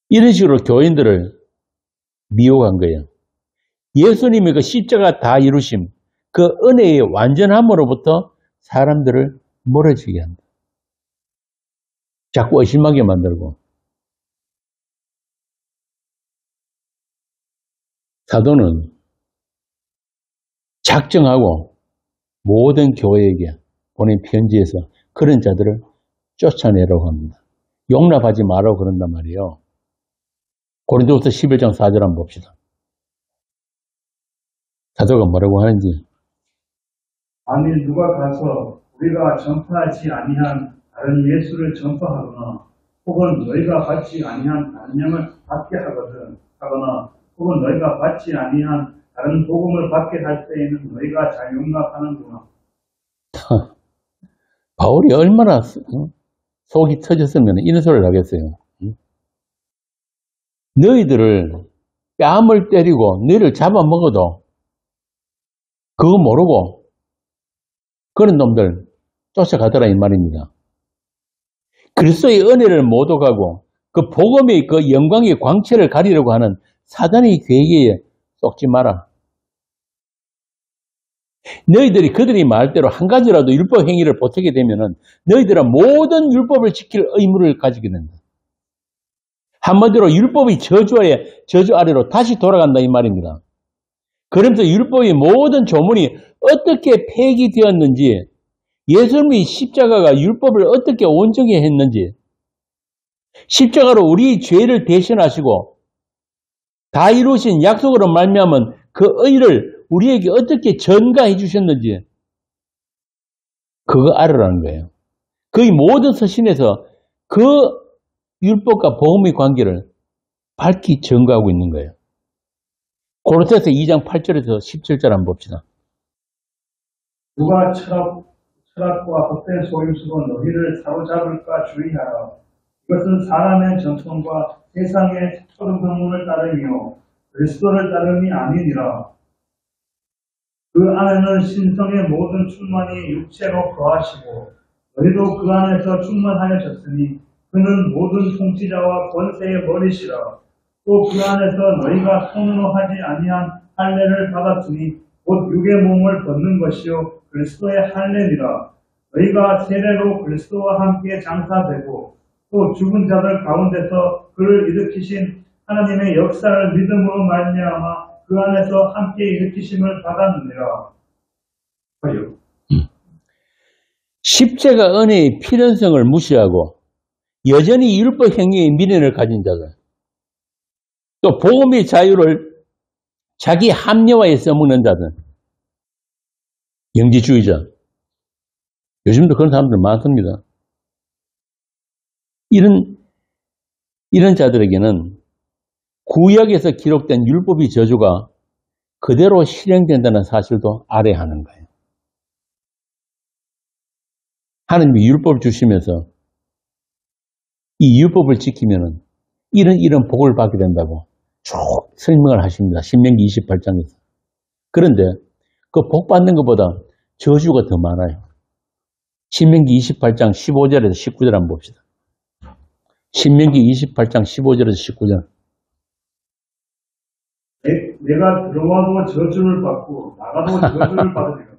이런 식으로 교인들을 미혹한 거예요. 예수님의 그 십자가 다 이루심, 그 은혜의 완전함으로부터 사람들을 멀어지게 한다. 자꾸 의심하게 만들고. 사도는 작정하고 모든 교회에게 보낸 편지에서 그런 자들을 쫓아내라고 합니다. 용납하지 말라고 그런단 말이에요. 고린도후서 11장 4절 한번 봅시다. 사도가 뭐라고 하는지. 아니 누가 가서 우리가 전파하지 아니한 다른 예수를 전파하거나 혹은 너희가 받지 아니한 다른 양을 받게 하거나 혹은 너희가 받지 아니한 다른 복음을 받게 할 때에는 너희가 잘 용납하는구나. 바울이 얼마나 속이 터졌으면 이런 소리를 하겠어요. 너희들을 뺨을 때리고 너희를 잡아먹어도 그거 모르고 그런 놈들 쫓아가더라 이 말입니다. 그리스도의 은혜를 모독하고 그 복음의 그 영광의 광채를 가리려고 하는 사단의 계획에 쏙지 마라. 너희들이 그들이 말대로 한 가지라도 율법 행위를 보태게 되면은 너희들은 모든 율법을 지킬 의무를 가지게 된다. 한마디로 율법이 저주 아래로 다시 돌아간다 이 말입니다. 그러면서 율법의 모든 조문이 어떻게 폐기되었는지, 예수님의 십자가가 율법을 어떻게 온전히 했는지, 십자가로 우리의 죄를 대신하시고 다 이루신 약속으로 말미암은 그 의를 우리에게 어떻게 전가해 주셨는지 그거 알으라는 거예요. 거의 모든 서신에서 그 율법과 복음의 관계를 밝히 전가하고 있는 거예요. 고린도서 2장 8절에서 17절 한번 봅시다. 누가 철학과 헛된 소임수로 너희를 사로잡을까 주의하라. 이것은 사람의 전통과 세상의 소름소문을 따르며 그리스도를 따름이 아니니라. 그 안에는 신성의 모든 충만이 육체로 거하시고 너희도 그 안에서 충만하여졌으니 그는 모든 통치자와 권세의 머리시라. 또 그 안에서 너희가 손으로 하지 아니한 할례를 받았으니 곧 육의 몸을 벗는 것이요 그리스도의 할례니라. 너희가 세례로 그리스도와 함께 장사되고 또 죽은 자들 가운데서 그를 일으키신 하나님의 역사를 믿음으로 말미암아 그 안에서 함께 일으키심을 받았느니라. 십자가 은혜의 필연성을 무시하고 여전히 율법 행위의 미련을 가진 자들, 또 복음의 자유를 자기 합리화에 써먹는 자들, 영지주의자. 요즘도 그런 사람들 많습니다. 이런 자들에게는 구약에서 기록된 율법의 저주가 그대로 실행된다는 사실도 알아야 하는 거예요. 하나님이 율법을 주시면서 이 율법을 지키면은 이런 복을 받게 된다고 쭉 설명을 하십니다. 신명기 28장에서. 그런데 그 복 받는 것보다 저주가 더 많아요. 신명기 28장 15절에서 19절 한번 봅시다. 신명기 28장 15절에서 19절. 내가 들어와도 저주를 받고 나가도 저주를 받으리라.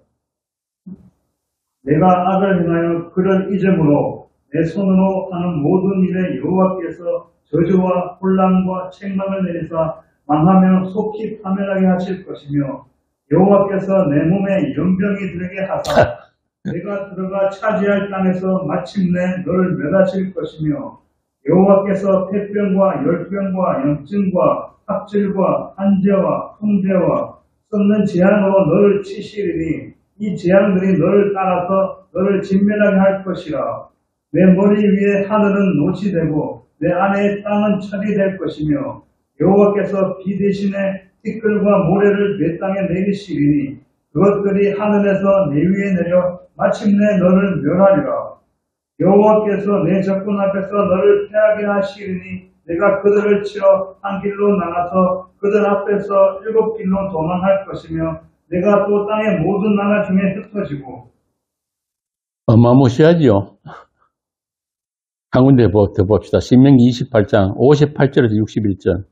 내가 악을 행하여 그를 잊음으로 내 손으로 하는 모든 일에 여호와께서 저주와 혼란과 책망을 내리사 망하며 속히 파멸하게 하실 것이며 여호와께서 내 몸에 연병이 들게 하사 내가 들어가 차지할 땅에서 마침내 너를 멸하실 것이며 여호와께서 폐병과 열병과 염증과 합질과 한재와 풍재와 썩는 재앙으로 너를 치시리니 이 재앙들이 너를 따라서 너를 진멸하게 할 것이라. 내 머리 위에 하늘은 노시 되고 내 안에 땅은 철이 될 것이며 여호와께서 비 대신에 티끌과 모래를 내 땅에 내리시리니 그것들이 하늘에서 내 위에 내려 마침내 너를 멸하리라. 여호와께서 내 적군 앞에서 너를 패하게 하시리니 내가 그들을 치러 한 길로 나가서 그들 앞에서 7길로 도망할 것이며 내가 또 땅의 모든 나라 중에 흩어지고. 어마무시하지요. 한 군데 더 봅시다. 신명기 28장 58절에서 61절.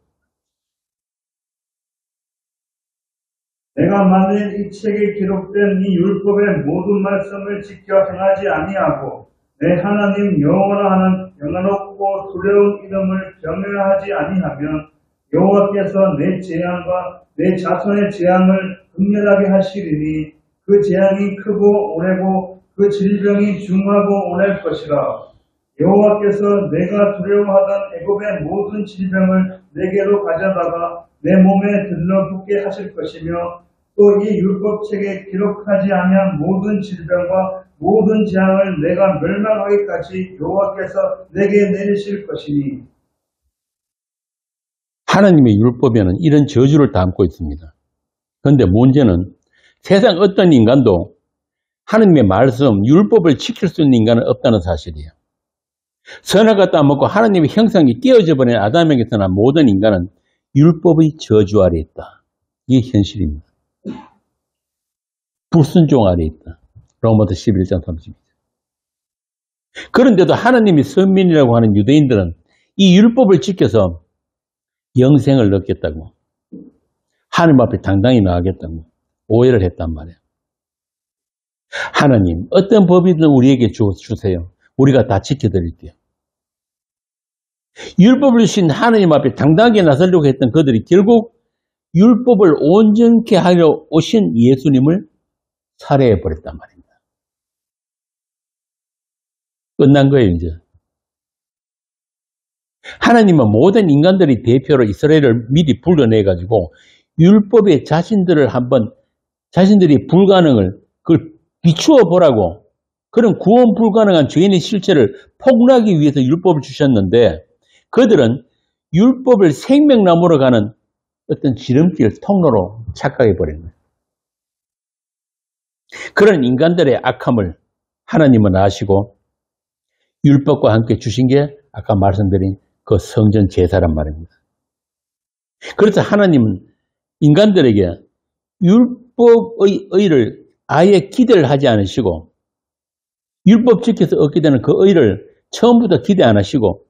내가 만일 이 책에 기록된 이 율법의 모든 말씀을 지켜 행하지 아니하고 내 하나님 여호와라 하는 영화롭고 두려운 이름을 경외하지 아니하면 여호와께서 내 재앙과 내 자손의 재앙을 극렬하게 하시리니 그 재앙이 크고 오래고 그 질병이 중하고 오래일 것이라. 여호와께서 내가 두려워하던 애굽의 모든 질병을 내게로 가져다가 내 몸에 들러붙게 하실 것이며 또 이 율법책에 기록하지 아니한 모든 질병과 모든 재앙을 내가 멸망하기까지 여호와께서 내게 내리실 것이니. 하나님의 율법에는 이런 저주를 담고 있습니다. 그런데 문제는 세상 어떤 인간도 하나님의 말씀, 율법을 지킬 수 있는 인간은 없다는 사실이에요. 선악을 따먹고 하나님의 형상이 깨어져 버린 아담에게서 난 모든 인간은 율법의 저주 아래 있다. 이게 현실입니다. 불순종 아래 있다. 로마서 11장 32절. 그런데도 하나님이 선민이라고 하는 유대인들은 이 율법을 지켜서 영생을 얻겠다고, 하나님 앞에 당당히 나가겠다고 오해를 했단 말이에요. 하나님, 어떤 법이든 우리에게 주세요. 우리가 다 지켜드릴게요. 율법을 주신 하나님 앞에 당당하게 나서려고 했던 그들이 결국 율법을 온전케 하려 오신 예수님을 살해해버렸단 말입니다. 끝난 거예요, 이제. 하나님은 모든 인간들의 대표로 이스라엘을 미리 불러내가지고 율법에 자신들이 불가능을 그걸 비추어 보라고, 그런 구원 불가능한 죄인의 실체를 폭로하기 위해서 율법을 주셨는데 그들은 율법을 생명나무로 가는 어떤 지름길, 통로로 착각해버린 거예요. 그런 인간들의 악함을 하나님은 아시고 율법과 함께 주신 게 아까 말씀드린 그 성전 제사란 말입니다. 그래서 하나님은 인간들에게 율법의 의를 아예 기대를 하지 않으시고 율법 지켜서 얻게 되는 그 의를 처음부터 기대 안 하시고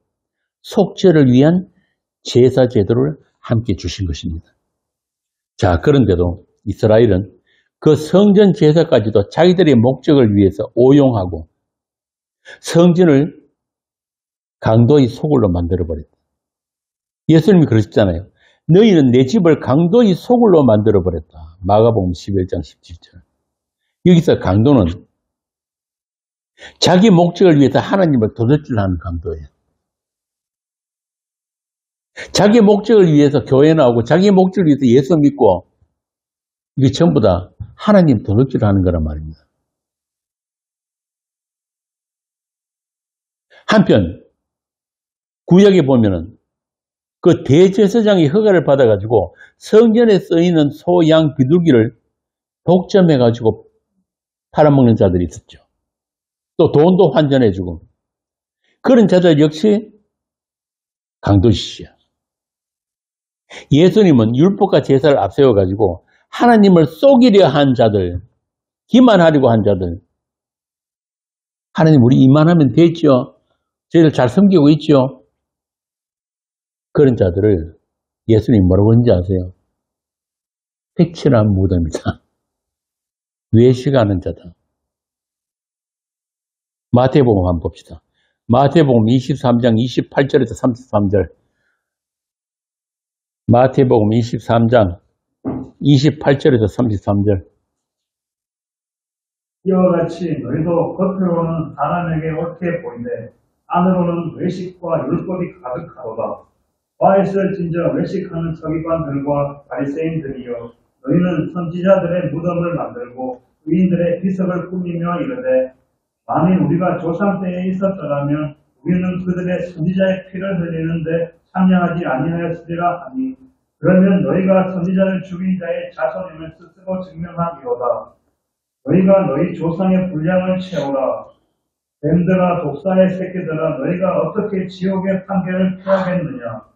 속죄를 위한 제사 제도를 함께 주신 것입니다. 자, 그런데도 이스라엘은 그 성전 제사까지도 자기들의 목적을 위해서 오용하고 성전을 강도의 소굴로 만들어버렸다. 예수님이 그러셨잖아요. 너희는 내 집을 강도의 소굴로 만들어버렸다. 마가복음 11장 17절. 여기서 강도는 자기 목적을 위해서 하나님을 도둑질하는 강도예요. 자기 목적을 위해서 교회 나오고 자기 목적을 위해서 예수 믿고 이게 전부 다 하나님 도둑질하는 거란 말입니다. 한편 구약에 보면은 그 대제사장이 허가를 받아가지고 성전에 쓰이는 소, 양, 비둘기를 독점해가지고 팔아먹는 자들이 있었죠. 또 돈도 환전해주고. 그런 자들 역시 강도짓이야. 예수님은 율법과 제사를 앞세워가지고 하나님을 속이려 한 자들, 기만하려고 한 자들, 하나님 우리 이만하면 됐죠. 저희를 잘 섬기고 있죠. 그런 자들을 예수님이 뭐라고 했는지 아세요? 획칠한 무덤이다. 외식하는 자다. 마태복음 한번 봅시다. 마태복음 23장 28절에서 33절. 마태복음 23장 28절에서 33절. 이와 같이 너희도 겉으로는 사람에게 옳게 보이되 안으로는 외식과 율법이 가득하도다. 바에서 진저 외식하는 서기관들과 바리새인들이여, 너희는 선지자들의 무덤을 만들고 의인들의 비석을 꾸미며 이르되, 만일 우리가 조상 때에 있었더라면 우리는 그들의 선지자의 피를 흘리는데 참여하지 아니하였으리라 하니, 그러면 너희가 선지자를 죽인 자의 자손임을 스스로 증명하기로다. 너희가 너희 조상의 분량을 채우라. 뱀들아 독사의 새끼들아, 너희가 어떻게 지옥의 판결을 피하겠느냐.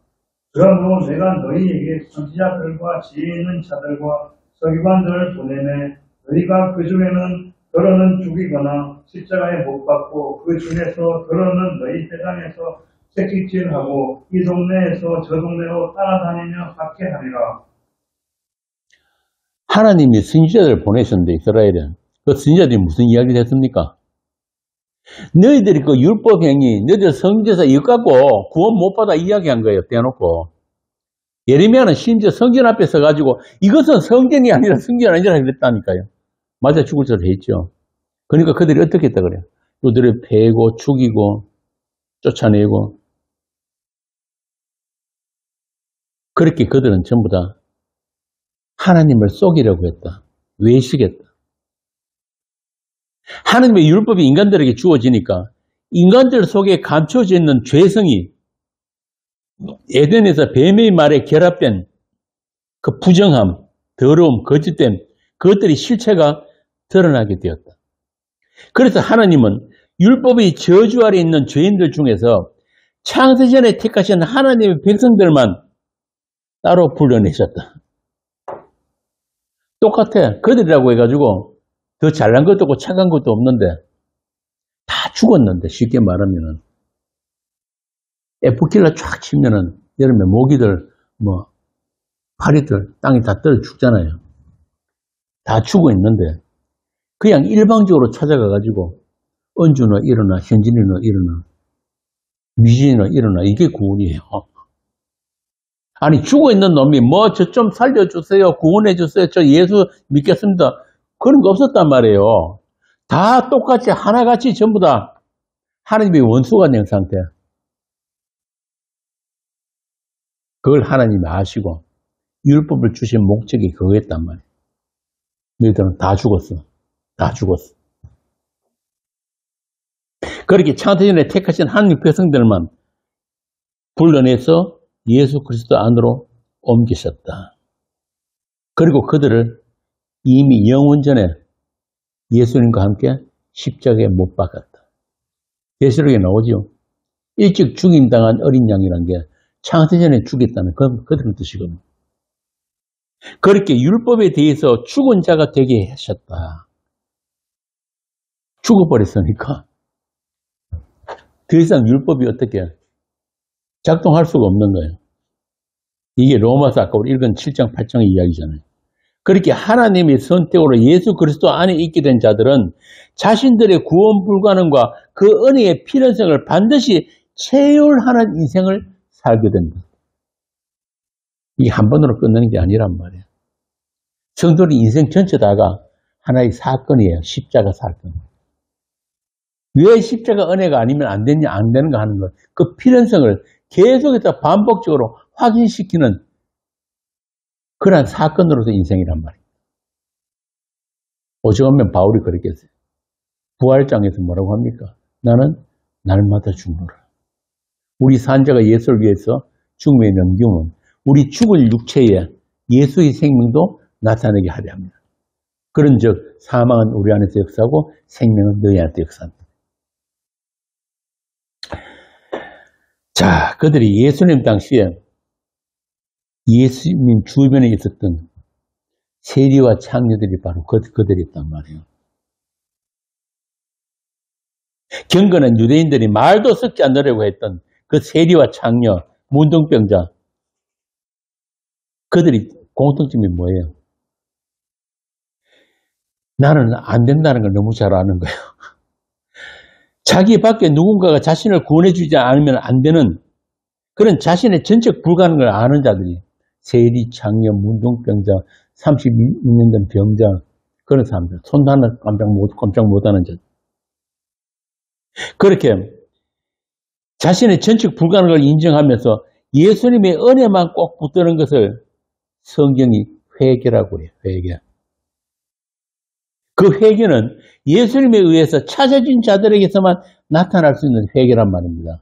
그러므로 내가 너희에게 선지자들과 지혜 있는 자들과 서기관들을 보내매, 너희가 그 중에는 더러는 죽이거나 십자가에 못 박고 그 중에서 더러는 너희 회당에서 채찍질하고 이 동네에서 저 동네로 따라다니며 박해하리라. 하나님이 선지자들을 보내셨는데 이스라엘은 그 선지자들이 무슨 이야기를 했습니까? 너희들이 그 율법행위, 너희들 성전에서 이것 갖고 구원 못 받아 이야기한 거예요. 떼어놓고. 예레미야는 심지어 성전 앞에 서가지고 이것은 성전이 아니라 성전 아니라 그랬다니까요. 맞아 죽을 소리 했죠. 그러니까 그들이 어떻게 했다 그래요? 그들을 패고 죽이고 쫓아내고. 그렇게 그들은 전부 다 하나님을 속이려고 했다. 외식했다. 하나님의 율법이 인간들에게 주어지니까 인간들 속에 감춰져 있는 죄성이 에덴에서 뱀의 말에 결합된 그 부정함, 더러움, 거짓됨, 그것들이 실체가 드러나게 되었다. 그래서 하나님은 율법의 저주 아래 있는 죄인들 중에서 창세전에 택하신 하나님의 백성들만 따로 불러내셨다. 똑같아. 그들이라고 해가지고 더 잘난 것도 없고 착한 것도 없는데 다 죽었는데, 쉽게 말하면은 에프킬라 쫙 치면은 여름에 모기들 파리들 땅에 다 떨어 죽잖아요. 다 죽어 있는데 그냥 일방적으로 찾아가가지고 은주는 일어나, 현진이는 일어나, 미진이는 일어나. 이게 구원이에요. 아니 죽어 있는 놈이 저 좀 살려주세요, 구원해주세요, 저 예수 믿겠습니다, 그런 거 없었단 말이에요. 다 똑같이 하나같이 전부 다 하나님의 원수가 된 상태. 그걸 하나님이 아시고 율법을 주신 목적이 그거였단 말이에요. 너희들은 다 죽었어. 다 죽었어. 그렇게 창세전에 택하신 하나님 백성들만 불러내서 예수 그리스도 안으로 옮기셨다. 그리고 그들을 이미 영원 전에 예수님과 함께 십자가에 못 박았다. 계시록에 나오죠. 일찍 죽임당한 어린 양이라는 게 창세전에 죽였다는 그런 뜻이거든요. 그렇게 율법에 대해서 죽은 자가 되게 하셨다. 죽어버렸으니까 더 이상 율법이 어떻게 작동할 수가 없는 거예요. 이게 로마서 아까 우리 읽은 7장 8장의 이야기잖아요. 그렇게 하나님의 선택으로 예수 그리스도 안에 있게 된 자들은 자신들의 구원 불가능과 그 은혜의 필연성을 반드시 체휼하는 인생을 살게 됩니다. 이게 한 번으로 끝나는 게 아니란 말이에요. 성도의 인생 전체 다가 하나의 사건이에요. 십자가 사건. 왜 십자가 은혜가 아니면 안 되냐, 안 되는가 하는 것. 그 필연성을 계속해서 반복적으로 확인시키는 그러한 사건으로서 인생이란 말이에요. 오죽하면 바울이 그랬겠어요. 부활장에서 뭐라고 합니까? 나는 날마다 죽노라. 우리 산자가 예수를 위해서 죽음의 명중은 우리 죽을 육체에 예수의 생명도 나타나게 하려 합니다. 그런즉 사망은 우리 안에서 역사하고 생명은 너희 안에서 역사합니다. 자, 그들이 예수님 당시에 예수님 주변에 있었던 세리와 창녀들이 바로 그들이었단 말이에요. 경건한 유대인들이 말도 섞지 않으려고 했던 그 세리와 창녀, 문둥병자, 그들이 공통점이 뭐예요? 나는 안 된다는 걸 너무 잘 아는 거예요. 자기 밖에 누군가가 자신을 구원해주지 않으면 안 되는 그런 자신의 전적 불가능을 아는 자들이 세리, 창녀, 문둥병자, 32년 된 병자, 그런 사람들, 손 하나 깜짝 못하는 자들. 그렇게 자신의 전적 불가능을 인정하면서 예수님의 은혜만 꼭 붙드는 것을 성경이 회개라고 해요. 회개. 그 회개는 예수님에 의해서 찾아진 자들에게서만 나타날 수 있는 회개란 말입니다.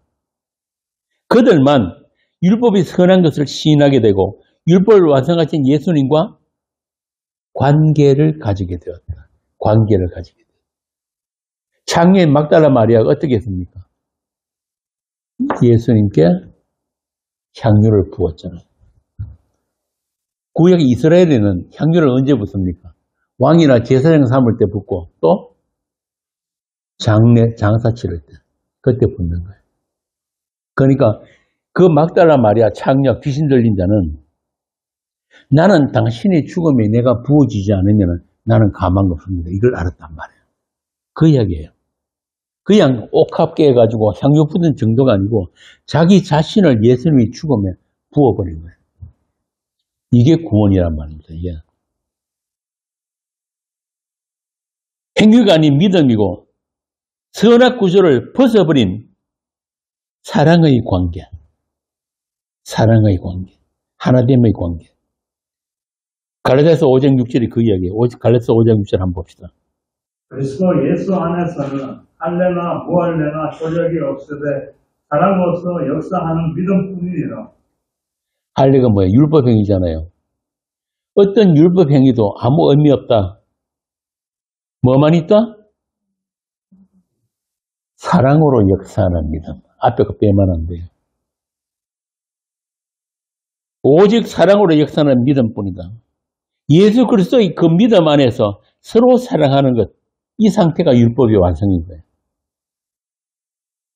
그들만 율법이 선한 것을 시인하게 되고 율법을 완성하신 예수님과 관계를 가지게 되었다. 관계를 가지게 되었다. 창녀인 막달라 마리아가 어떻게 했습니까? 예수님께 향유를 부었잖아요. 구약 이스라엘에는 향유를 언제 붓습니까? 왕이나 제사장 삼을 때 붓고 또 장사 치를 때 그때 붓는 거예요. 그러니까 그 막달라 마리아 창녀 귀신 들린 자는 나는 당신의 죽음에 내가 부어지지 않으면 나는 가망 없습니다. 이걸 알았단 말이에요. 그 이야기예요. 그냥 옥합게 해가지고 향유 붓는 정도가 아니고 자기 자신을 예수님의 죽음에 부어버린 거예요. 이게 구원이란 말입니다. 이게. 행위가 아닌 믿음이고 선악 구조를 벗어버린 사랑의 관계. 사랑의 관계. 하나됨의 관계. 갈라디아서 5장 6절이 그 이야기예요. 갈라디아서 5장 6절 한번 봅시다. 그리스도 예수 안에서는 할례나 무할례나 조력이 없으되 사랑으로서 역사하는 믿음뿐이니라. 할례가 뭐예요? 율법행위잖아요. 어떤 율법행위도 아무 의미 없다. 뭐만 있다? 사랑으로 역사하는 믿음. 앞에 거 빼면 안 돼요. 오직 사랑으로 역사하는 믿음뿐이다. 예수 그리스도의 그 믿음 안에서 서로 사랑하는 것, 이 상태가 율법의 완성인 거예요.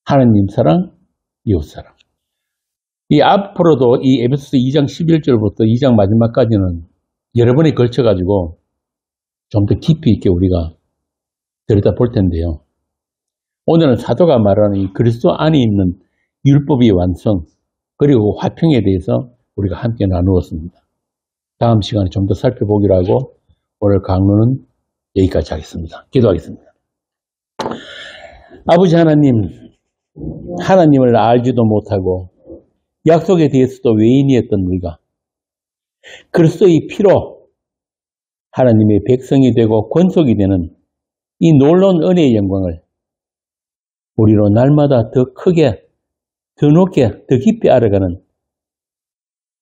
하나님 사랑, 이웃 사랑. 이 앞으로도 이 에베소서 2장 11절부터 2장 마지막까지는 여러 번에 걸쳐가지고 좀 더 깊이 있게 우리가 들여다볼 텐데요. 오늘은 사도가 말하는 이 그리스도 안에 있는 율법의 완성 그리고 화평에 대해서 우리가 함께 나누었습니다. 다음 시간에 좀 더 살펴보기로 하고 오늘 강론은 여기까지 하겠습니다. 기도하겠습니다. 아버지 하나님, 하나님을 알지도 못하고 약속에 대해서도 외인이었던 우리가 그리스도의 피로 하나님의 백성이 되고 권속이 되는 이 놀라운 은혜의 영광을 우리로 날마다 더 크게, 더 높게, 더 깊이 알아가는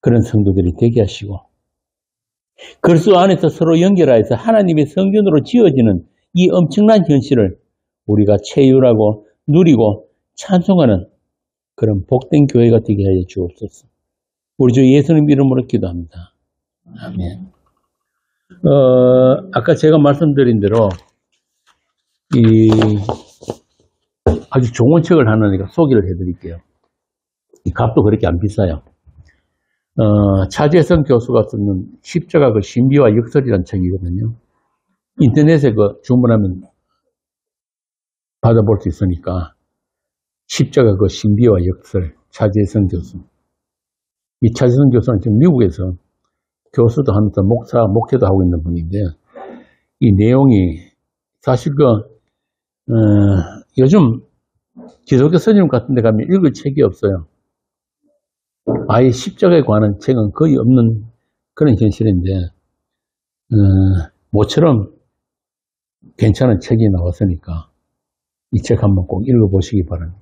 그런 성도들이 되게 하시고 그리스도 안에서 서로 연결하여서 하나님의 성전으로 지어지는 이 엄청난 현실을 우리가 체휼하고 누리고 찬송하는 그런 복된 교회가 되게 하여 주옵소서. 우리 주 예수님 이름으로 기도합니다. 아멘. 아까 제가 말씀드린 대로 아주 좋은 책을 하나 소개를 해드릴게요. 이 값도 그렇게 안 비싸요. 차재성 교수가 쓰는 십자가 그 신비와 역설이라는 책이거든요. 인터넷에 그 주문하면 받아볼 수 있으니까 십자가 그 신비와 역설 차재성 교수. 이 차재성 교수는 지금 미국에서 교수도 하면서 목회도 하고 있는 분인데 이 내용이 사실 요즘 기독교 선임 같은 데 가면 읽을 책이 없어요. 아예 십자가에 관한 책은 거의 없는 그런 현실인데 모처럼 괜찮은 책이 나왔으니까 이 책 한번 꼭 읽어보시기 바랍니다.